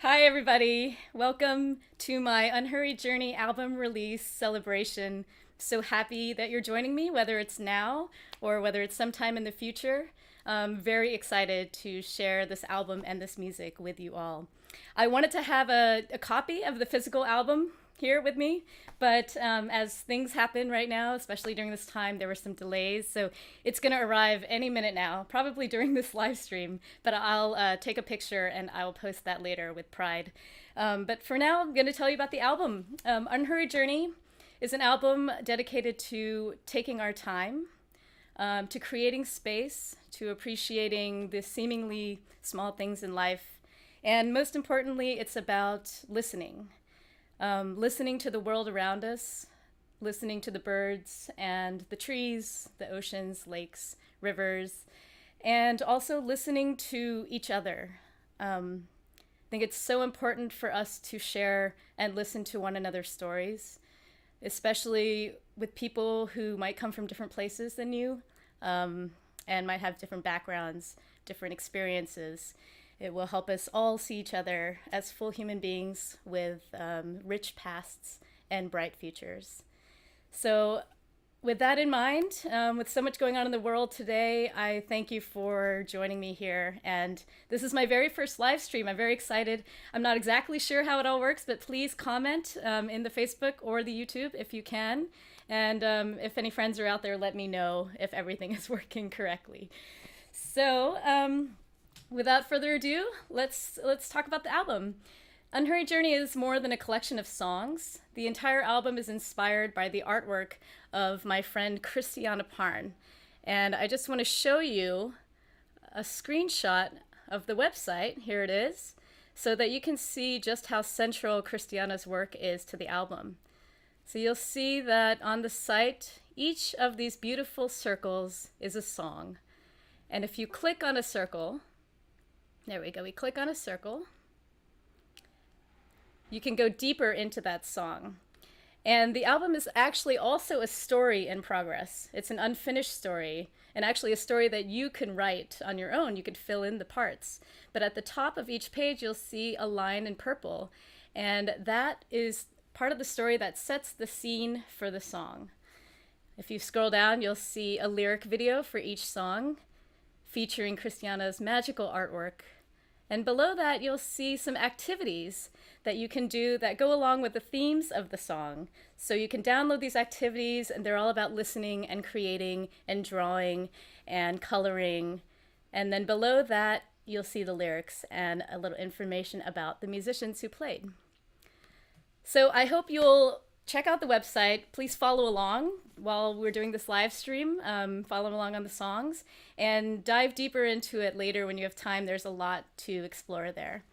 Hi, everybody. Welcome to my Unhurried Journey album release celebration. So happy that you're joining me, whether it's now or whether it's sometime in the future. I'm very excited to share this album and this music with you all. I wanted to have a copy of the physical album here with me, but as things happen right now, especially during this time, there were some delays. So it's going to arrive any minute now, probably during this live stream, but I'll take a picture and I'll post that later with pride. But for now, I'm going to tell you about the album. Unhurried Journey is an album dedicated to taking our time, to creating space, to appreciating the seemingly small things in life. And most importantly, it's about listening. Listening to the world around us, listening to the birds and the trees, the oceans, lakes, rivers, and also listening to each other. I think it's so important for us to share and listen to one another's stories, especially with people who might come from different places than you, and might have different backgrounds, different experiences. It will help us all see each other as full human beings with rich pasts and bright futures. So, with that in mind, with so much going on in the world today, I thank you for joining me here. And this is my very first live stream. I'm very excited. I'm not exactly sure how it all works, but please comment in the Facebook or the YouTube if you can. And if any friends are out there, let me know if everything is working correctly. So, without further ado, let's talk about the album. Unhurried Journey is more than a collection of songs. The entire album is inspired by the artwork of my friend Christiana Parn. And I just want to show you a screenshot of the website. Here it is, so that you can see just how central Christiana's work is to the album. So you'll see that on the site, each of these beautiful circles is a song. And if you click on a circle, there we go, we click on a circle, you can go deeper into that song. And the album is actually also a story in progress. It's an unfinished story, and actually a story that you can write on your own. You could fill in the parts. But at the top of each page, you'll see a line in purple, and that is part of the story that sets the scene for the song. If you scroll down, you'll see a lyric video for each song, featuring Christiana's magical artwork. And below that, you'll see some activities that you can do that go along with the themes of the song. So you can download these activities, and they're all about listening and creating and drawing and coloring. And then below that, you'll see the lyrics and a little information about the musicians who played. So I hope you'll check out the website. Please follow along while we're doing this live stream. Follow along on the songs and dive deeper into it later when you have time. There's a lot to explore there.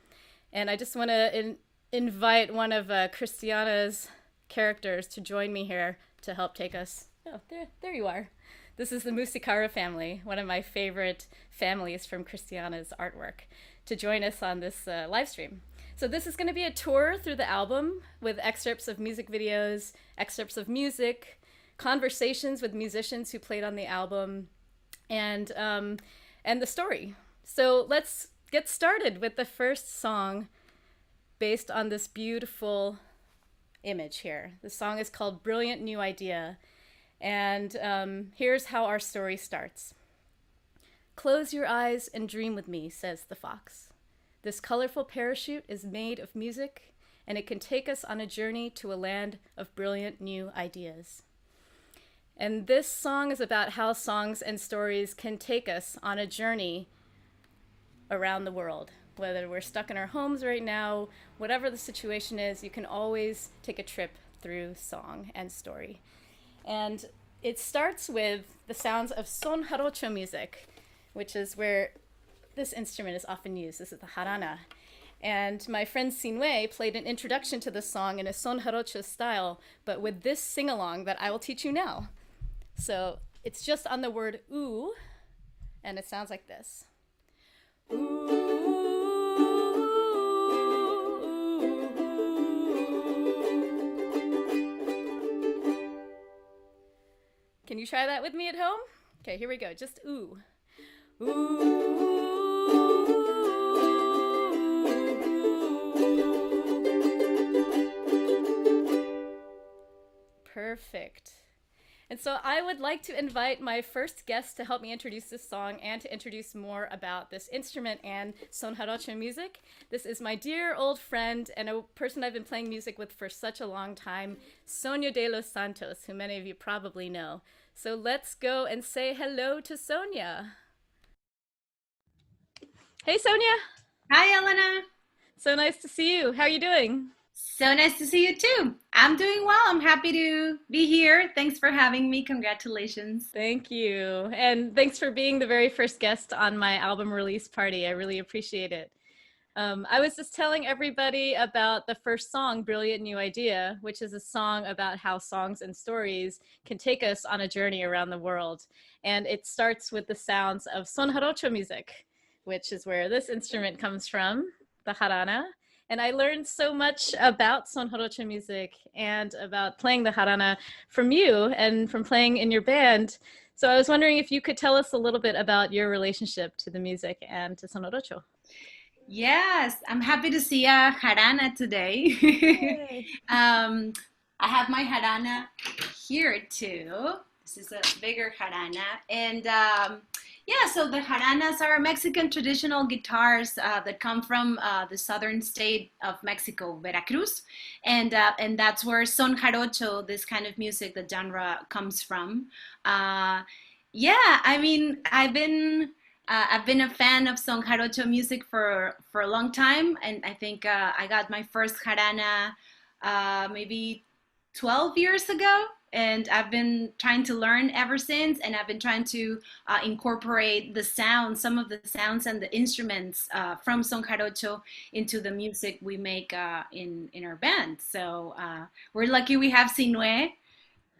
And I just want to invite one of Christiana's characters to join me here to help take us. Oh, there you are. This is the Musa cara family, one of my favorite families from Christiana's artwork, to join us on this live stream. So this is going to be a tour through the album with excerpts of music videos, excerpts of music, conversations with musicians who played on the album, and the story. So let's get started with the first song based on this beautiful image here. The song is called Brilliant New Idea, and here's how our story starts. Close your eyes and dream with me, says the fox. This colorful parachute is made of music, and it can take us on a journey to a land of brilliant new ideas. And this song is about how songs and stories can take us on a journey around the world. Whether we're stuck in our homes right now, whatever the situation is, you can always take a trip through song and story. And it starts with the sounds of son jarocho music, which is where this instrument is often used. This is the jarana. And my friend Sinwei played an introduction to this song in a son jarocho style, but with this sing-along that I will teach you now. So it's just on the word ooh, and it sounds like this. Ooh. Can you try that with me at home? Okay, here we go. Just ooh. Ooh. Perfect. And so I would like to invite my first guest to help me introduce this song and to introduce more about this instrument and son jarocho music. This is my dear old friend and a person I've been playing music with for such a long time, Sonia de los Santos, who many of you probably know. So let's go and say hello to Sonia. Hey, Sonia. Hi, Elena. So nice to see you. How are you doing? So nice to see you too. I'm doing well. I'm happy to be here. Thanks for having me. Congratulations. Thank you. And thanks for being the very first guest on my album release party. I really appreciate it. I was just telling everybody about the first song, Brilliant New Idea, which is a song about how songs and stories can take us on a journey around the world. And it starts with the sounds of son jarocho music, which is where this instrument comes from, the jarana. And I learned so much about son jarocho music and about playing the jarana from you and from playing in your band. So I was wondering if you could tell us a little bit about your relationship to the music and to son jarocho. Yes, I'm happy to see a jarana today. Yay. um, I have my jarana here too. This is a bigger jarana. And yeah, so the jaranas are Mexican traditional guitars that come from the southern state of Mexico, Veracruz. And that's where son jarocho, this kind of music, the genre, comes from. Uh, yeah, I mean, I've been a fan of son jarocho music for a long time, and I think I got my first jarana maybe 12 years ago, and I've been trying to learn ever since, and I've been trying to incorporate the sounds, some of the sounds and the instruments from son jarocho into the music we make in our band. So we're lucky we have Sinue,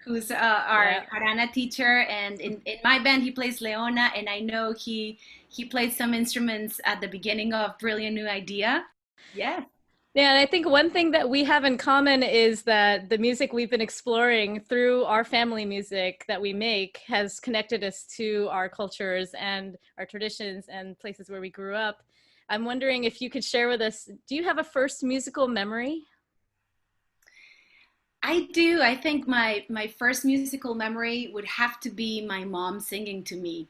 who's our Yeah. jarana teacher, and in my band he plays leona, and I know he played some instruments at the beginning of Brilliant New Idea. Yeah. Yeah, and I think one thing that we have in common is that the music we've been exploring through our family music that we make has connected us to our cultures and our traditions and places where we grew up. I'm wondering if you could share with us, do you have a first musical memory? I do. I think my first musical memory would have to be my mom singing to me.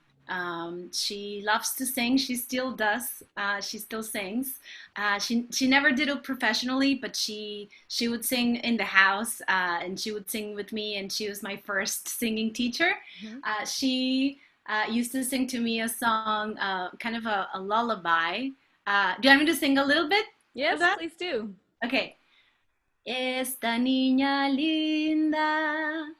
She loves to sing. She still does. She still sings. She never did it professionally, but she would sing in the house, and she would sing with me. And she was my first singing teacher. Mhm. She used to sing to me a song, kind of a lullaby. Do you want me to sing a little bit of Yes, that? please do. Okay. Esta niña linda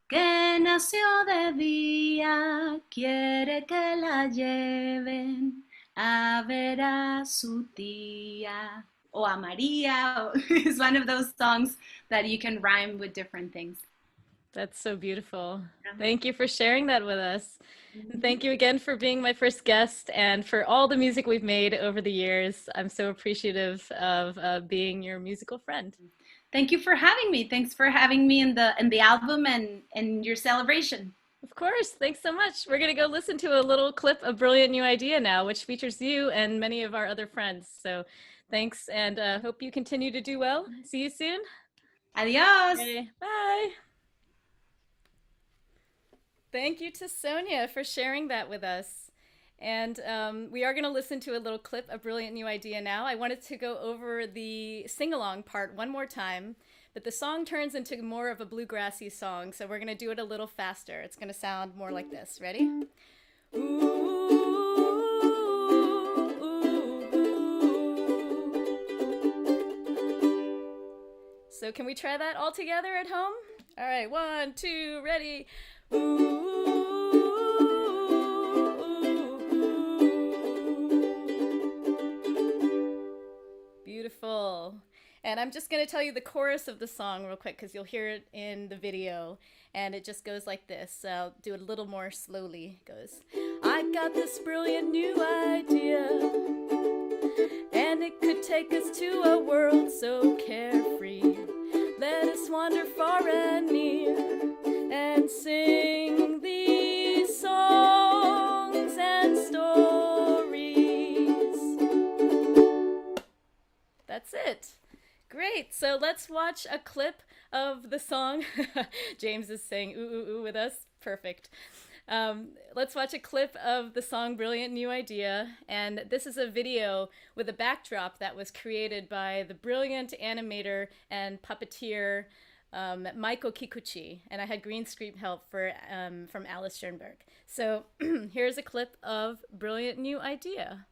que nació de día quiere que la lleven a ver a su tía o a María. It's one of those songs that you can rhyme with different things. That's so beautiful. Uh-huh. Thank you for sharing that with us. And Mhm. thank you again for being my first guest and for all the music we've made over the years. I'm so appreciative of being your musical friend. Thank you for having me. Thanks for having me in the album and your celebration. Of course. Thanks so much. We're going to go listen to a little clip of Brilliant New Idea now, which features you and many of our other friends. So thanks and hope you continue to do well. See you soon. Adios. Okay. Bye. Thank you to Sonia for sharing that with us. And we are going to listen to a little clip of Brilliant New Idea now. I wanted to go over the sing along part one more time, but the song turns into more of a bluegrassy song, so we're going to do it a little faster. It's going to sound more like this. Ready? Ooh, ooh, ooh. So, can we try that all together at home? All right, one, two, ready. Beautiful. And I'm just going to tell you the chorus of the song real quick because you'll hear it in the video. And it just goes like this. I'll do it a little more slowly. It goes, I got this brilliant new idea, and it could take us to a world so carefree. Let us wander far and near and sing these songs and stories. That's it. Great. So let's watch a clip of the song. James is saying ooh, ooh, ooh with us. Perfect. Let's watch a clip of the song Brilliant New Idea. And this is a video with a backdrop that was created by the brilliant animator and puppeteer Maiko Kikuchi. And I had green screen help from Alice Sternberg. So here's a clip of Brilliant New Idea.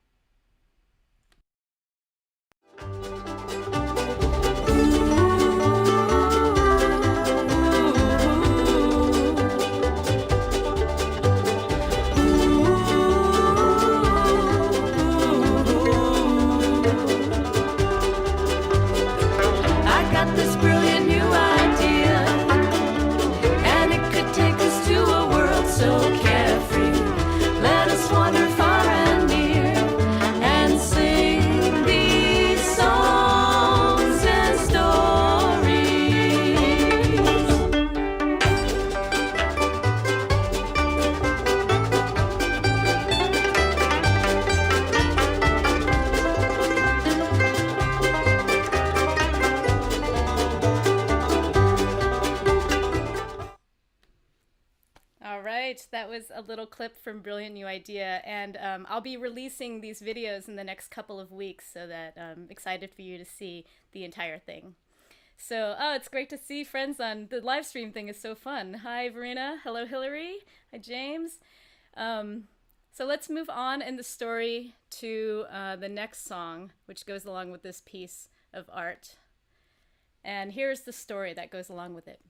That was a little clip from Brilliant New Idea, and I'll be releasing these videos in the next couple of weeks, so that I'm excited for you to see the entire thing. So, it's great to see friends on the live stream thing. Is so fun. Hi, Verena. Hello, Hillary. Hi, James. So let's move on in the story to the next song, which goes along with this piece of art. And here's the story that goes along with it.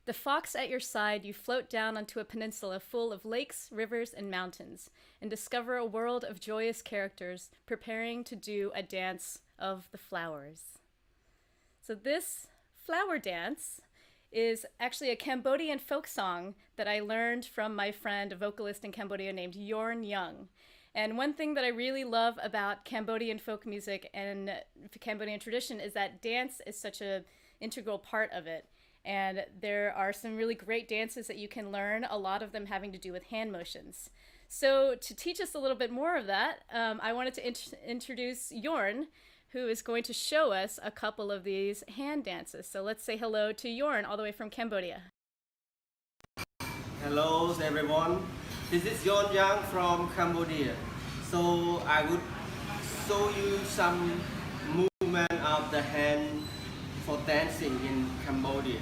The fox at your side, you float down onto a peninsula full of lakes, rivers, and mountains, and discover a world of joyous characters preparing to do a dance of the flowers. So this flower dance is actually a Cambodian folk song that I learned from my friend, a vocalist in Cambodia named Yorn Young. And one thing that I really love about Cambodian folk music and Cambodian tradition is that dance is such an integral part of it. And there are some really great dances that you can learn, a lot of them having to do with hand motions. So to teach us a little bit more of that, I wanted to introduce Yorn, who is going to show us a couple of these hand dances. So let's say hello to Yorn, all the way from Cambodia. Hello everyone, this is Yorn Young from Cambodia. So I would show you some movement of the hand for dancing in Cambodia.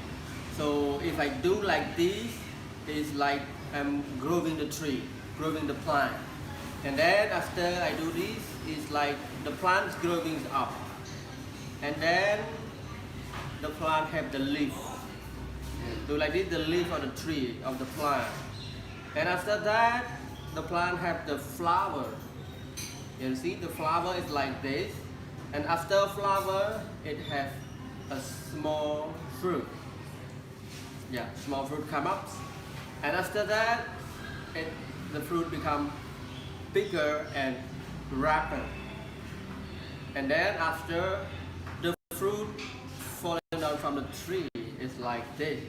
So if I do like this, it's like I'm growing the tree, growing the plant. And then after I do this, it's like the plant is growing up. And then the plant have the leaf. Do like this, the leaf of the tree, of the plant. And after that, the plant have the flower. You see, the flower is like this. And after flower, it has a small fruit. Yeah, small fruit come up, and after that, the fruit become bigger and riper. And then after the fruit falling down from the tree, it's like this.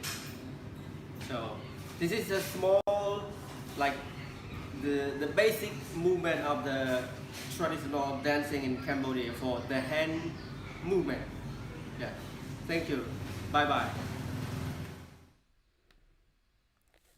So this is a small, like the basic movement of the traditional dancing in Cambodia for the hand movement. Yeah, thank you. Bye bye.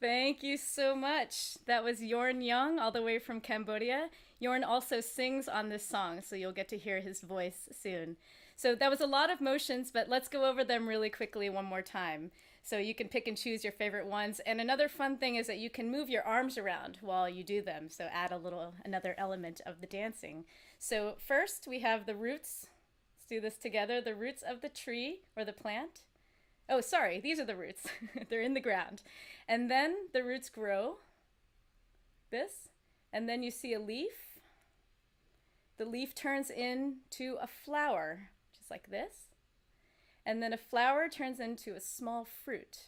Thank you so much. That was Yorn Young, all the way from Cambodia. Yorn also sings on this song, so you'll get to hear his voice soon. So that was a lot of motions, but let's go over them really quickly one more time. So you can pick and choose your favorite ones. And another fun thing is that you can move your arms around while you do them. So add another element of the dancing. So first we have the roots. Let's do this together. The roots of the tree or the plant. Oh, sorry, these are the roots. They're in the ground. And then the roots grow, this, and then you see a leaf. The leaf turns into a flower, just like this. And then a flower turns into a small fruit.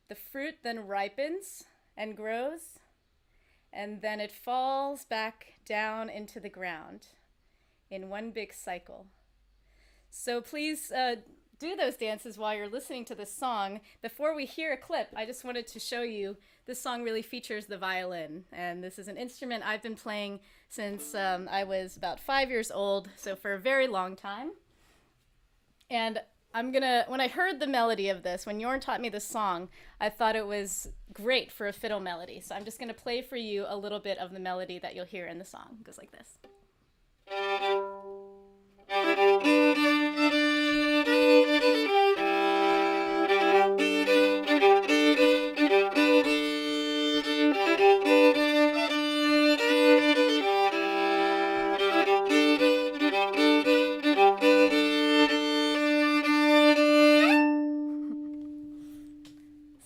The fruit then ripens and grows, and then it falls back down into the ground in one big cycle. So please do those dances while you're listening to this song. Before we hear a clip, I just wanted to show you this song really features the violin. And this is an instrument I've been playing since I was about 5 years old, so for a very long time. And when I heard the melody of this, when Jorn taught me the song, I thought it was great for a fiddle melody. So I'm just gonna play for you a little bit of the melody that you'll hear in the song. It goes like this.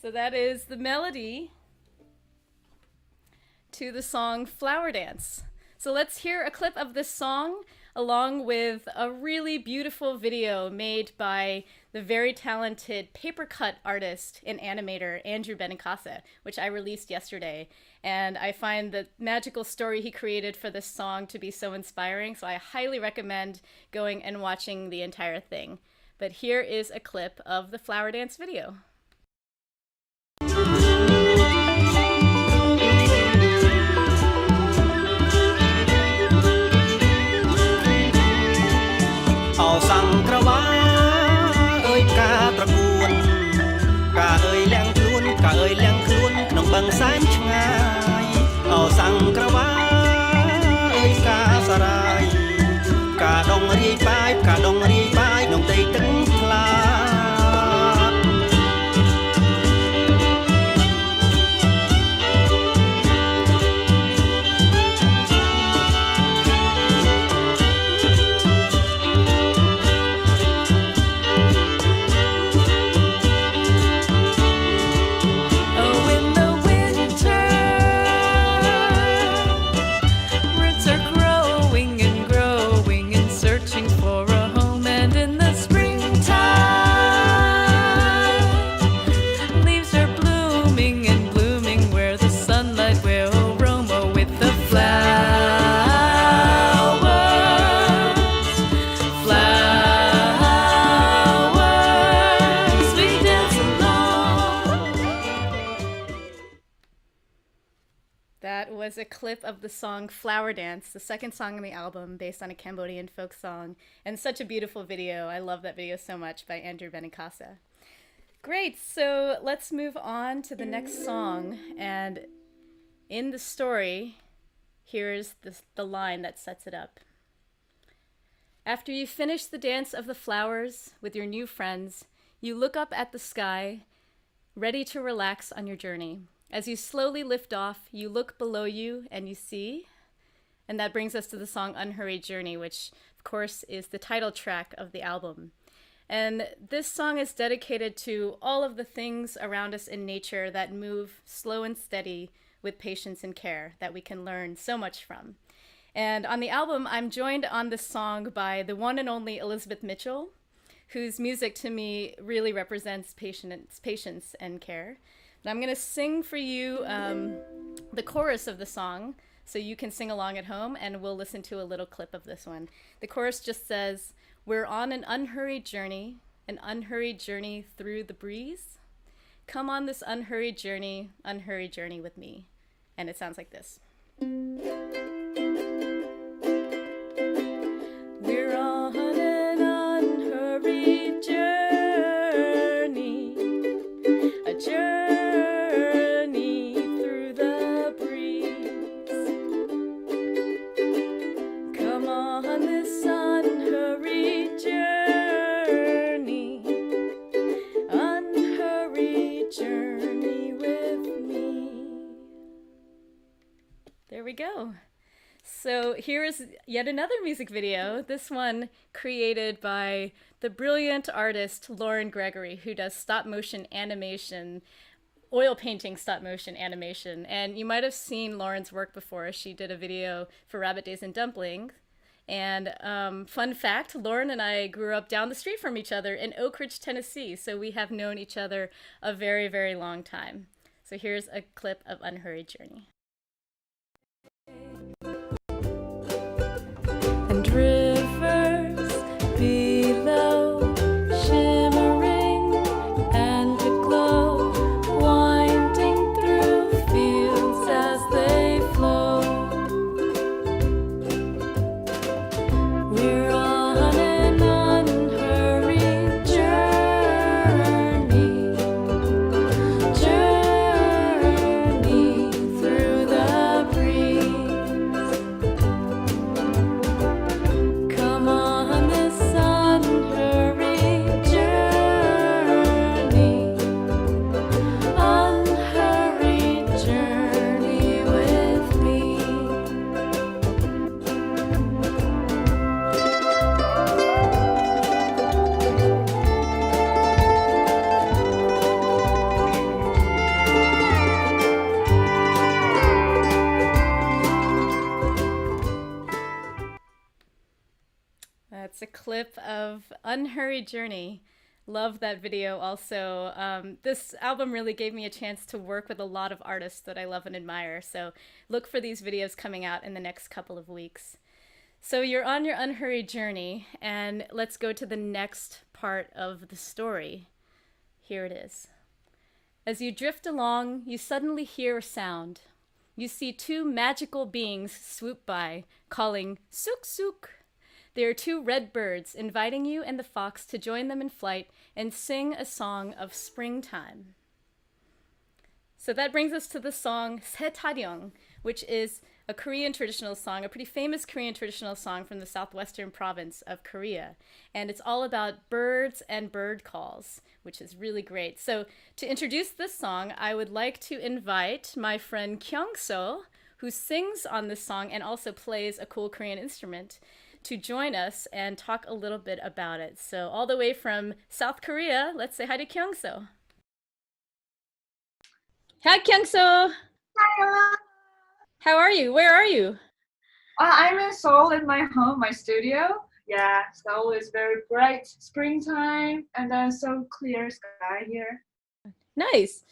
So that is the melody to the song Flower Dance. So let's hear a clip of this song along with a really beautiful video made by the very talented paper cut artist and animator Andrew Benincasa, which I released yesterday. And I find the magical story he created for this song to be so inspiring, so I highly recommend going and watching the entire thing. But here is a clip of the Flower Dance video. That was a clip of the song Flower Dance, the second song on the album based on a Cambodian folk song, and such a beautiful video. I love that video so much, by Andrew Benincasa. Great, so let's move on to the next song, and in the story, here's the line that sets it up. After you finish the dance of the flowers with your new friends, you look up at the sky, ready to relax on your journey. As you slowly lift off, you look below you and you see, and that brings us to the song Unhurried Journey, which of course is the title track of the album. And this song is dedicated to all of the things around us in nature that move slow and steady with patience and care that we can learn so much from. And on the album, I'm joined on this song by the one and only Elizabeth Mitchell, whose music to me really represents patience and care. And I'm going to sing for you the chorus of the song so you can sing along at home, and we'll listen to a little clip of this one. The chorus just says, "We're on an unhurried journey through the breeze. Come on this unhurried journey with me." And it sounds like this. We're on an unhurried journey, a journey through the breeze. Come on this unhurried journey with me. There we go. So here is yet another music video, this one created by the brilliant artist Lauren Gregory, who does stop motion animation, oil painting stop motion animation. And you might have seen Lauren's work before. She did a video for Rabbit Days and Dumplings. And fun fact, Lauren and I grew up down the street from each other in Oak Ridge, Tennessee. So we have known each other a very, very long time. So here's a clip of Unhurried Journey. And rivers below, shimmering and aglow, winding through fields as they flow. We're on an unhurried journey. It's a clip of Unhurried Journey. Love that video also. This album really gave me a chance to work with a lot of artists that I love and admire. So look for these videos coming out in the next couple of weeks. So you're on your unhurried journey, and let's go to the next part of the story. Here it is. As you drift along, you suddenly hear a sound. You see two magical beings swoop by, calling, "Suk Suk." They are two red birds inviting you and the fox to join them in flight and sing a song of springtime. So that brings us to the song ttod, which is a Korean traditional song, a pretty famous Korean traditional song from the southwestern province of Korea. And it's all about birds and bird calls, which is really great. So to introduce this song, I would like to invite my friend Kyung-so, who sings on this song and also plays a cool Korean instrument, to join us and talk a little bit about it. So all the way from South Korea, let's say hi to Kyung-so. Hi, Kyung-so. Hi. How are you? Where are you? I'm in Seoul in my home, my studio. Yeah, Seoul is very bright springtime and then so clear sky here. Nice.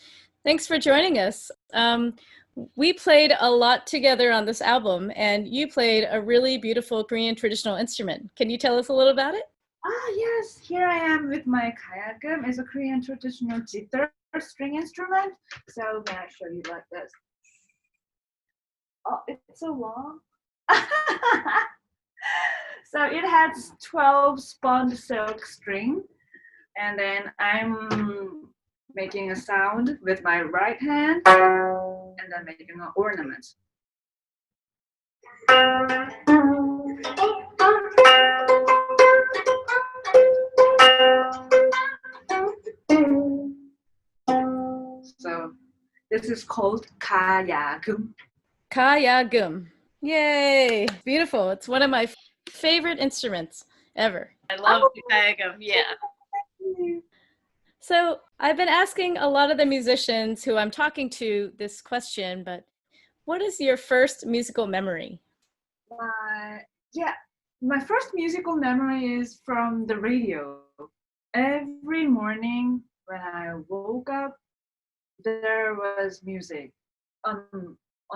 Thanks for joining us. We played a lot together on this album, and you played a really beautiful Korean traditional instrument. Can you tell us a little about it? Yes, here I am with my kayagum. It's a Korean traditional jitter string instrument. So may I show you like this? Oh, it's so long. So it has 12 spun silk string, and then I'm making a sound with my right hand and then making an ornament. So this is called kayagum. Kayagum. Yay! Beautiful. It's one of my favorite instruments ever. I love the kayagum. Yeah. So I've been asking a lot of the musicians who I'm talking to this question, but what is your first musical memory? My first musical memory is from the radio. Every morning when I woke up, there was music on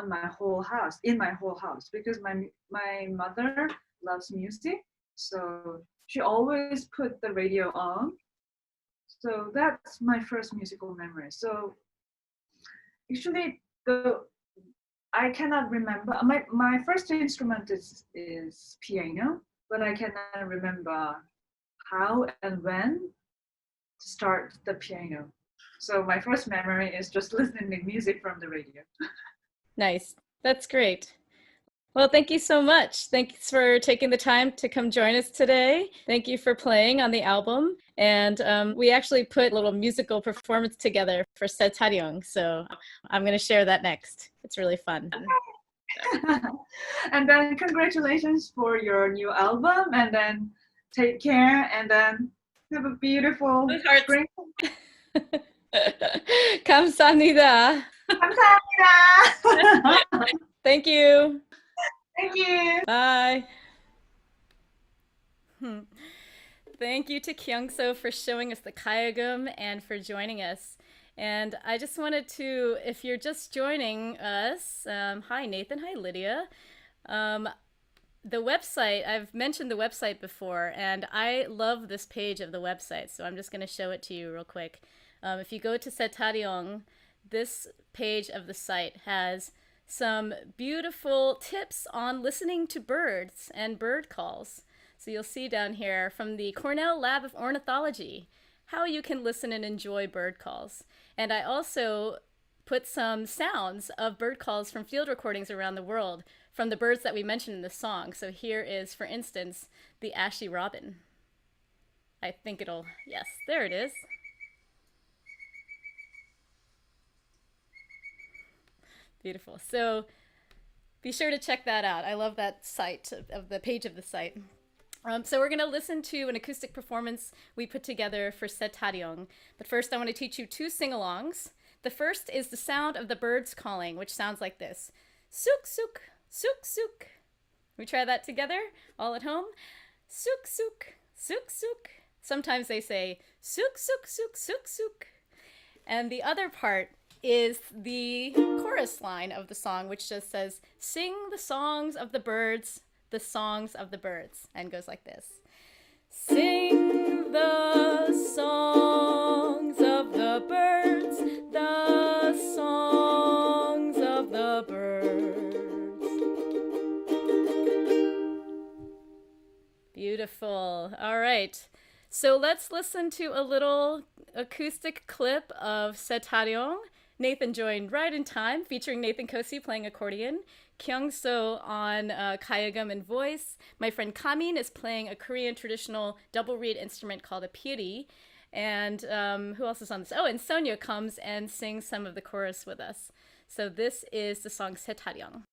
my whole house, in my whole house, because my mother loves music, so she always put the radio on. So that's my first musical memory. So actually, I cannot remember. My first instrument is piano, but I cannot remember how and when to start the piano. So my first memory is just listening to music from the radio. Nice. That's great. Well, thank you so much. Thanks for taking the time to come join us today. Thank you for playing on the album. And we actually put a little musical performance together for ttod, so I'm going to share that next. It's really fun. And then congratulations for your new album, and then take care, and then have a beautiful spring. 감사합니다. 감사합니다. Thank you. Thank you. Bye. Thank you to Kyung-so for showing us the kayagum and for joining us. And I just wanted to, if you're just joining us, hi Nathan, hi Lydia. The website, I've mentioned the website before, and I love this page of the website, so I'm just going to show it to you real quick. If you go to ttod, this page of the site has some beautiful tips on listening to birds and bird calls. So you'll see down here from the Cornell Lab of Ornithology how you can listen and enjoy bird calls. And I also put some sounds of bird calls from field recordings around the world from the birds that we mentioned in the song. So here is, for instance, the ashy robin. I think it'll, yes, there it is. Beautiful. So be sure to check that out. I love that site, of the page of the site. So we're going to listen to an acoustic performance we put together for ttod. But first I want to teach you two singalongs. The first is the sound of the birds calling, which sounds like this. Suk, suk, suk, suk. We try that together, all at home. Suk suk, suk suk. Sometimes they say suk suk suk suk suk. And the other part is the chorus line of the song, which just says, sing the songs of the birds, the songs of the birds, and goes like this. Sing the songs of the birds, the songs of the birds. Beautiful. All right. So let's listen to a little acoustic clip of Setaryong. Nathan joined right in time, featuring Nathan Kosi playing accordion, Kyung-so on kayagum and voice. My friend Kamin is playing a Korean traditional double reed instrument called a piri. And who else is on this? Oh, and Sonia comes and sings some of the chorus with us. So this is the song Setaryong.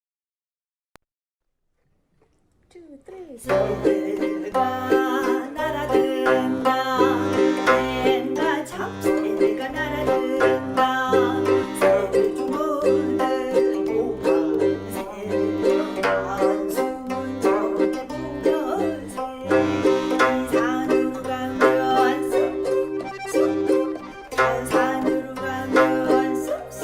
2, 3, 새가 날아든다 새가 잡새가 날아든다 새를 주문들 고파 새를 한숨은 저렇게 보며 새 산으로 가면 쑥쑥쑥 산으로 가면 쑥쑥쑥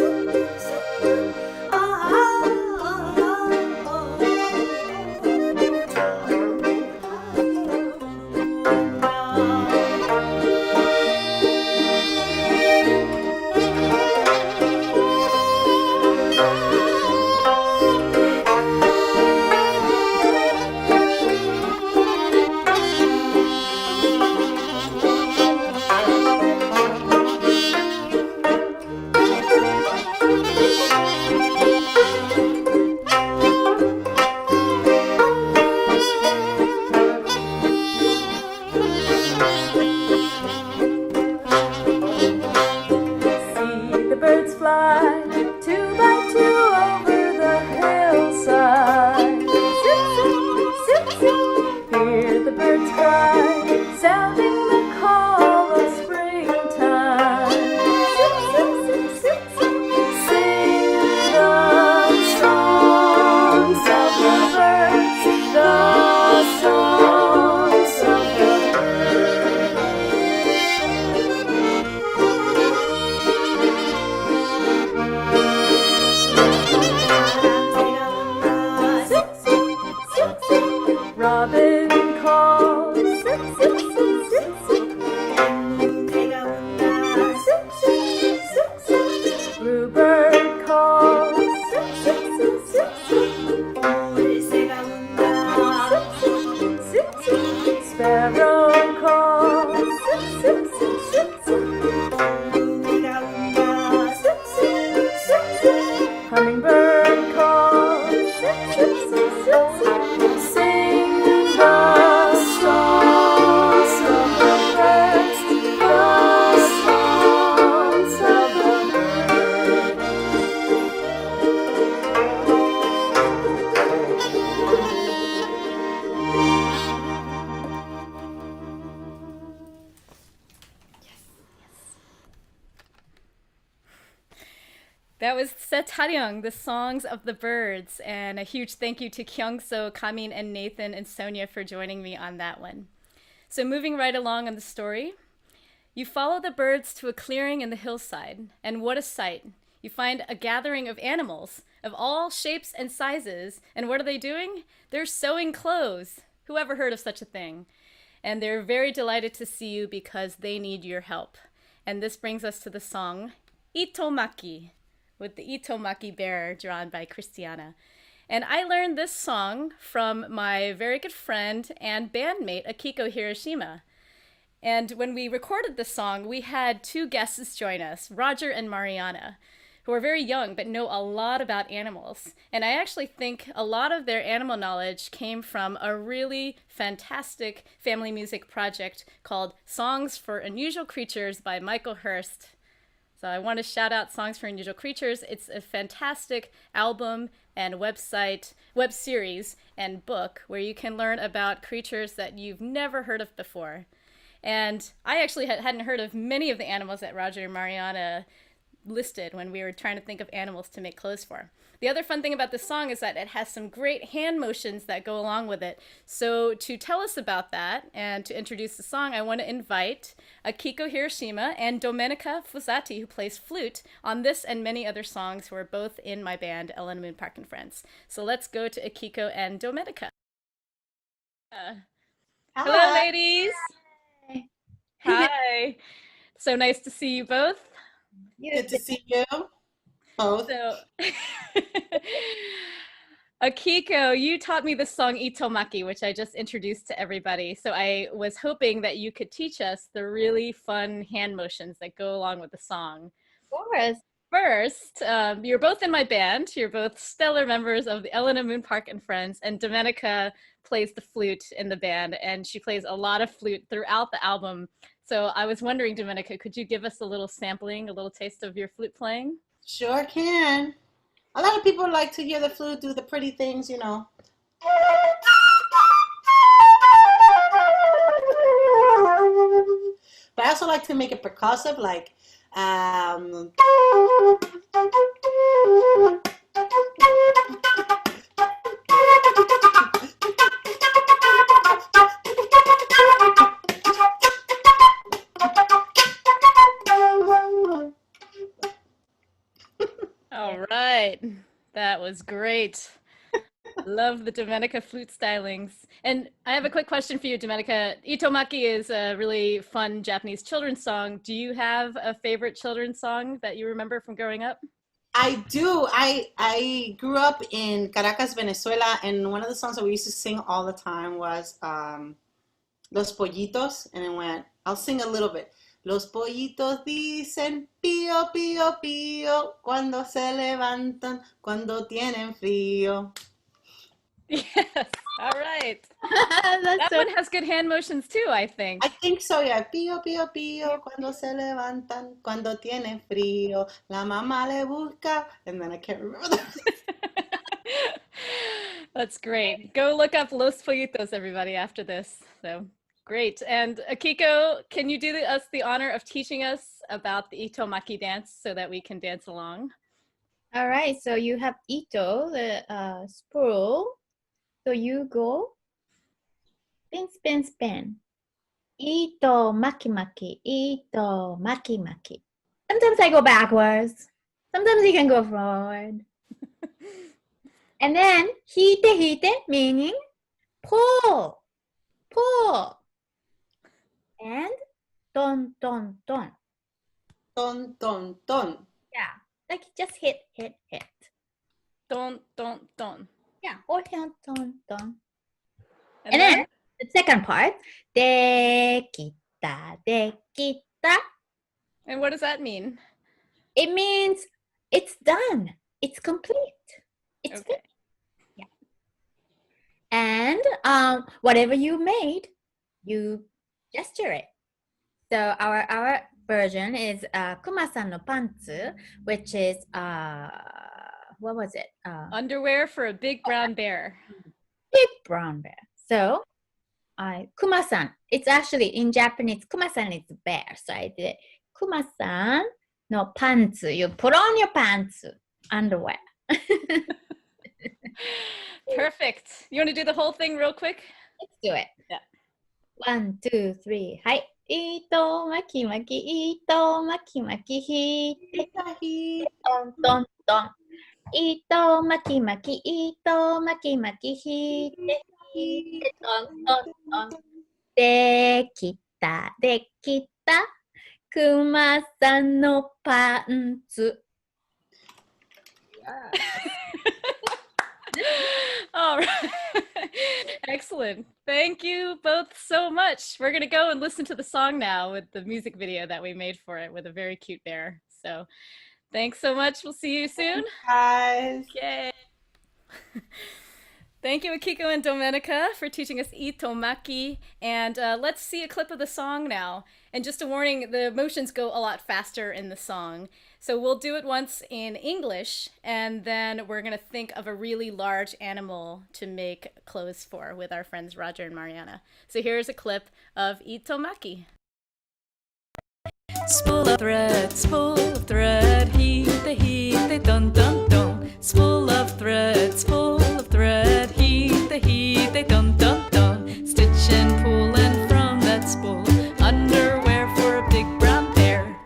That was Setaryong, the songs of the birds, and a huge thank you to Kyung-so, Kamin, and Nathan and Sonia for joining me on that one. So moving right along on the story, you follow the birds to a clearing in the hillside, and what a sight. You find a gathering of animals of all shapes and sizes, and what are they doing? They're sewing clothes. Who ever heard of such a thing? And they're very delighted to see you because they need your help. And this brings us to the song Maki, with the Maki bearer drawn by Christiana. And I learned this song from my very good friend and bandmate, Akiko Hiroshima. And when we recorded this song, we had two guests join us, Roger and Mariana, who are very young but know a lot about animals. And I actually think a lot of their animal knowledge came from a really fantastic family music project called Songs for Unusual Creatures by Michael Hurst. So I want to shout out Songs for Unusual Creatures. It's a fantastic album and website, web series, and book where you can learn about creatures that you've never heard of before. And I actually hadn't heard of many of the animals that Roger and Mariana listed when we were trying to think of animals to make clothes for. The other fun thing about this song is that it has some great hand motions that go along with it. So to tell us about that and to introduce the song, I want to invite Akiko Hiroshima and Domenica Fusati, who plays flute on this and many other songs, who are both in my band, Elena Moon Park and Friends. So let's go to Akiko and Domenica. Hello, ladies. Hi. So nice to see you both. Good to see you both. So, Akiko, you taught me the song Itomaki, which I just introduced to everybody. So I was hoping that you could teach us the really fun hand motions that go along with the song. Of course. First, you're both in my band. You're both stellar members of the Elena Moon Park and Friends, and Domenica plays the flute in the band, and she plays a lot of flute throughout the album. So I was wondering, Domenica, could you give us a little sampling, a little taste of your flute playing? Sure can. A lot of people like to hear the flute do the pretty things, you know. But I also like to make it percussive, like All right, that was great. Love the Domenica flute stylings. And I have a quick question for you, Domenica. Itomaki is a really fun Japanese children's song. Do you have a favorite children's song that you remember from growing up? I do. I grew up in Caracas, Venezuela, and one of the songs that we used to sing all the time was Los Pollitos, and it went, I'll sing a little bit. Los pollitos dicen pío, pío, pío, cuando se levantan, cuando tienen frío. Yes, all right. That's That one has good hand motions too, I think. I think so, yeah. Pío, pío, pío, cuando se levantan, cuando tienen frío, la mamá le busca, and then I can't remember that. That's great. Go look up Los Pollitos, everybody, after this. So great. And Akiko, can you do us the honor of teaching us about the Itomaki dance so that we can dance along? All right. So you have Ito, the spool. So you go spin, spin, spin. Ito, maki, maki. Ito, maki, maki. Sometimes I go backwards. Sometimes you can go forward. And then hite, hite, meaning pull, pull. And ton, ton, ton. Ton, ton, ton. Yeah, like just hit, hit, hit. Don, don, don. Yeah, or ton, ton, ton. And then the second part, de kita, de kita. And what does that mean? It means it's done. It's complete. It's Okay. finished. Yeah. And whatever you made, you gesture it. So our version is Kuma-san no pantsu, which is what was it? Underwear for a big brown bear. Big brown bear. So Kuma-san. It's actually in Japanese. Kuma-san is bear. So I did Kuma-san no pantsu. You put on your pants, underwear. Perfect. You want to do the whole thing real quick? Let's do it. Yeah. 1, 2, 3. Hi. Ito maki maki. Ito maki maki. Hite. Ton ton ton. Ito maki maki. Ito maki maki. Hite. Hite. Ton ton ton. De kita. De kita. Kuma-san no pantsu. All right. Excellent. Thank you both so much. We're going to go and listen to the song now with the music video that we made for it with a very cute bear. So thanks so much. We'll see you soon. Guys. Yay. Thank you, Akiko and Domenica, for teaching us Itomaki. And let's see a clip of the song now. And just a warning, the motions go a lot faster in the song. So we'll do it once in English, and then we're going to think of a really large animal to make clothes for with our friends Roger and Mariana. So here's a clip of Itomaki. Spool of thread, heat, dun dun dun. Spool of thread, heat, dun dun dun. Stitching, pulling from that spool. Underwear for a big brown bear.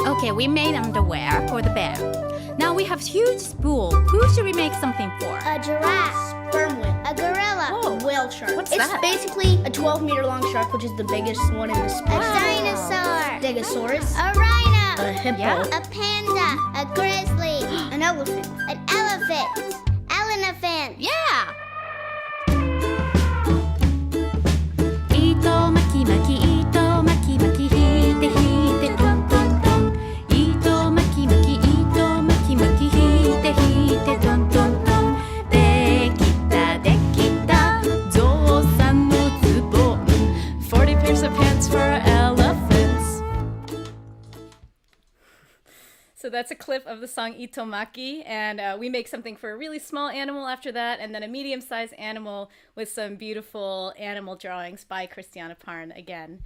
Okay, we made underwear for the bear. Now we have huge spool. Who should we make something for? A giraffe. Sperm whale. A gorilla. Whoa. A whale shark. What's it's that? basically a 12-meter long shark, which is the biggest one in the species. A dinosaur. Stegosaurus. A rhino. A hippo. Yeah. A panda. A grizzly. An elephant. An elephant. Elephant. Yeah! Ito maki maki, ito maki maki, hite dun dun dun. Ito maki maki, hite dun dun dun. Dekita, zo-san no tsubo. 40 pairs of pants for elephants. So that's a clip of the song Itomaki, and we make something for a really small animal after that, and then a medium-sized animal with some beautiful animal drawings by Christiana Parn again.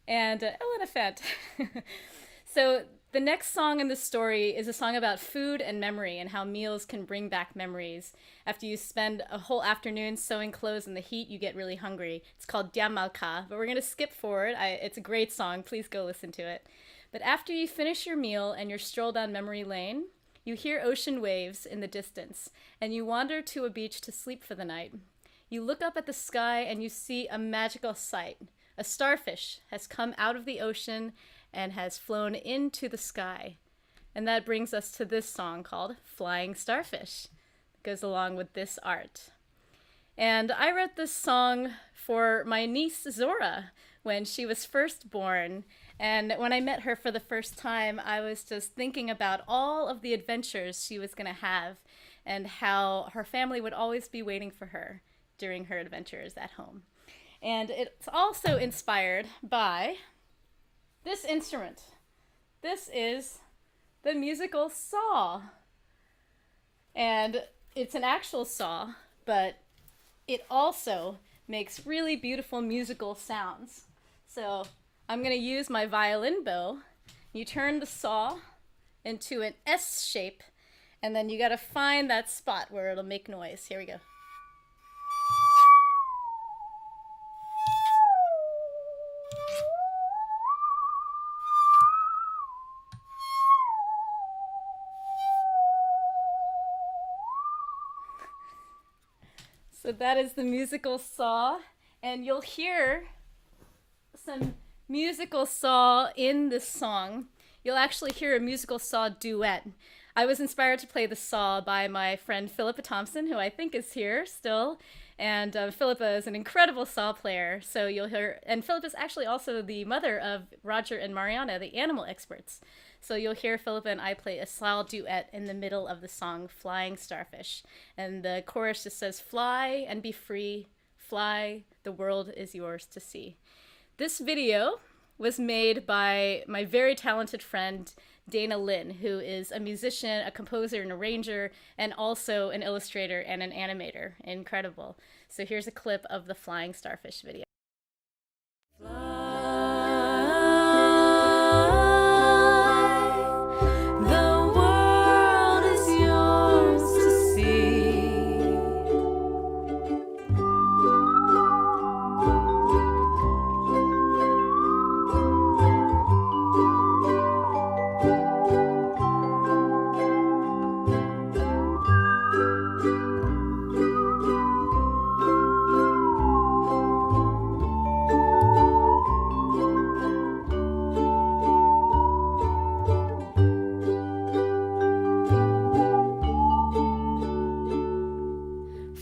And elephant. So the next song in the story is a song about food and memory and how meals can bring back memories. After you spend a whole afternoon sewing clothes in the heat, you get really hungry. It's called Diamalka, but we're going to skip forward. It's a great song. Please go listen to it. But after you finish your meal and your stroll down memory lane, you hear ocean waves in the distance, and you wander to a beach to sleep for the night. You look up at the sky and you see a magical sight. A starfish has come out of the ocean and has flown into the sky. And that brings us to this song called Flying Starfish. It goes along with this art. And I wrote this song for my niece Zora when she was first born. And when I met her for the first time, I was just thinking about all of the adventures she was going to have and how her family would always be waiting for her during her adventures at home. And it's also inspired by this instrument. This is the musical saw. And it's an actual saw, but it also makes really beautiful musical sounds. So I'm going to use my violin bow. You turn the saw into an S shape, and then you got to find that spot where it'll make noise. Here we go. So that is the musical saw, and you'll hear some musical saw in this song. You'll actually hear a musical saw duet. I was inspired to play the saw by my friend Philippa Thompson, who I think is here still, and Philippa is an incredible saw player. So you'll hear, and Philippa is actually also the mother of Roger and Mariana, the animal experts. So you'll hear Philippa and I play a saw duet in the middle of the song Flying Starfish. And the chorus just says, "Fly and be free, fly, the world is yours to see." This video was made by my very talented friend Dana Lynn, who is a musician, a composer, an arranger, and also an illustrator and an animator. Incredible. So here's a clip of the Flying Starfish video.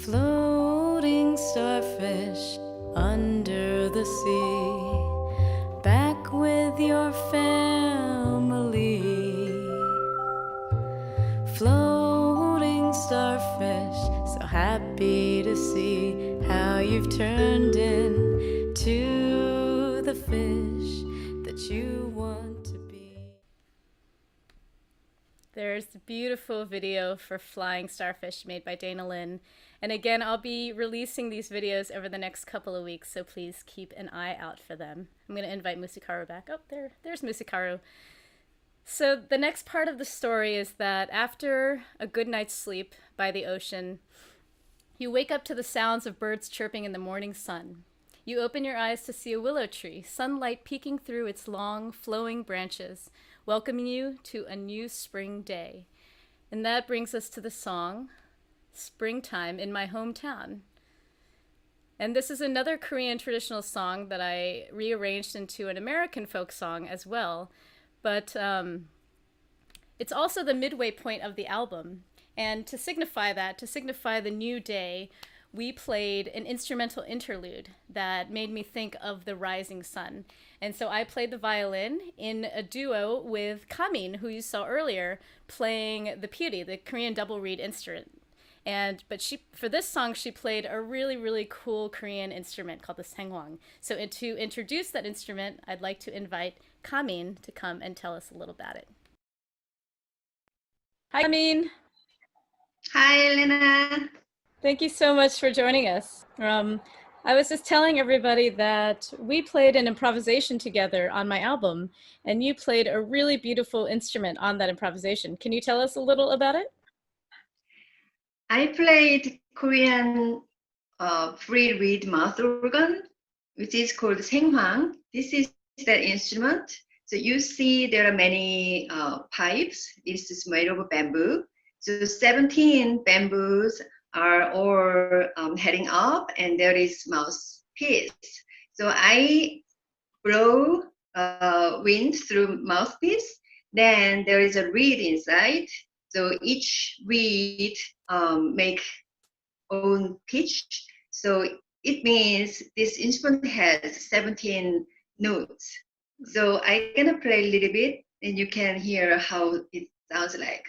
Floating starfish under the sea, back with your family. Floating starfish, so happy to see how you've turned into the fish that you want to be. There's a beautiful video for Flying Starfish made by Dana Lynn. And again, I'll be releasing these videos over the next couple of weeks, so please keep an eye out for them. I'm going to invite Musikaru back. Oh, there's Musikaru. So the next part of the story is that after a good night's sleep by the ocean, you wake up to the sounds of birds chirping in the morning sun. You open your eyes to see a willow tree, sunlight peeking through its long, flowing branches, welcoming you to a new spring day. And that brings us to the song, Springtime in My Hometown. And this is another Korean traditional song that I rearranged into an American folk song as well. But it's also the midway point of the album. And to signify that, to signify the new day, we played an instrumental interlude that made me think of the rising sun. And so I played the violin in a duo with Kamin, who you saw earlier, playing the ttod, the Korean double reed instrument. But for this song, she played a really, really cool Korean instrument called the singalongs. So to introduce that instrument, I'd like to invite Kamin to come and tell us a little about it. Hi, Kamin. Hi, Elena. Thank you so much for joining us. I was just telling everybody that we played an improvisation together on my album, and you played a really beautiful instrument on that improvisation. Can you tell us a little about it? I played Korean free reed mouth organ, which is called senghwang. This is that instrument. So you see there are many pipes. This is made of bamboo. So 17 bamboos are all heading up, and there is mouthpiece. So I blow wind through mouthpiece. Then there is a reed inside. So each reed make own pitch. So it means this instrument has 17 notes. So I'm gonna play a little bit, and you can hear how it sounds like.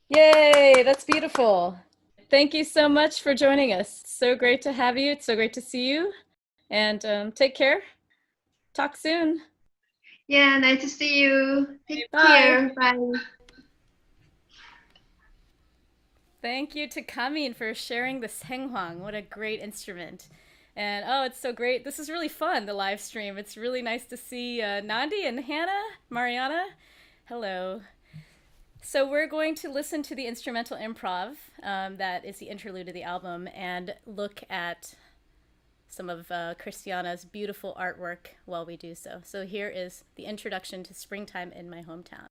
Yay, that's beautiful. Thank you so much for joining us. So great to have you. It's so great to see you. And take care. Talk soon. Yeah, nice to see you. Take Bye. care. Bye. Thank you to Kamin for sharing the senghwang. What a great instrument. And oh, it's so great. This is really fun, the live stream. It's really nice to see Nandi and Hannah, Mariana. Hello. So we're going to listen to the instrumental improv that is the interlude of the album and look at some of Christiana's beautiful artwork while we do so. So here is the introduction to Springtime in My Hometown.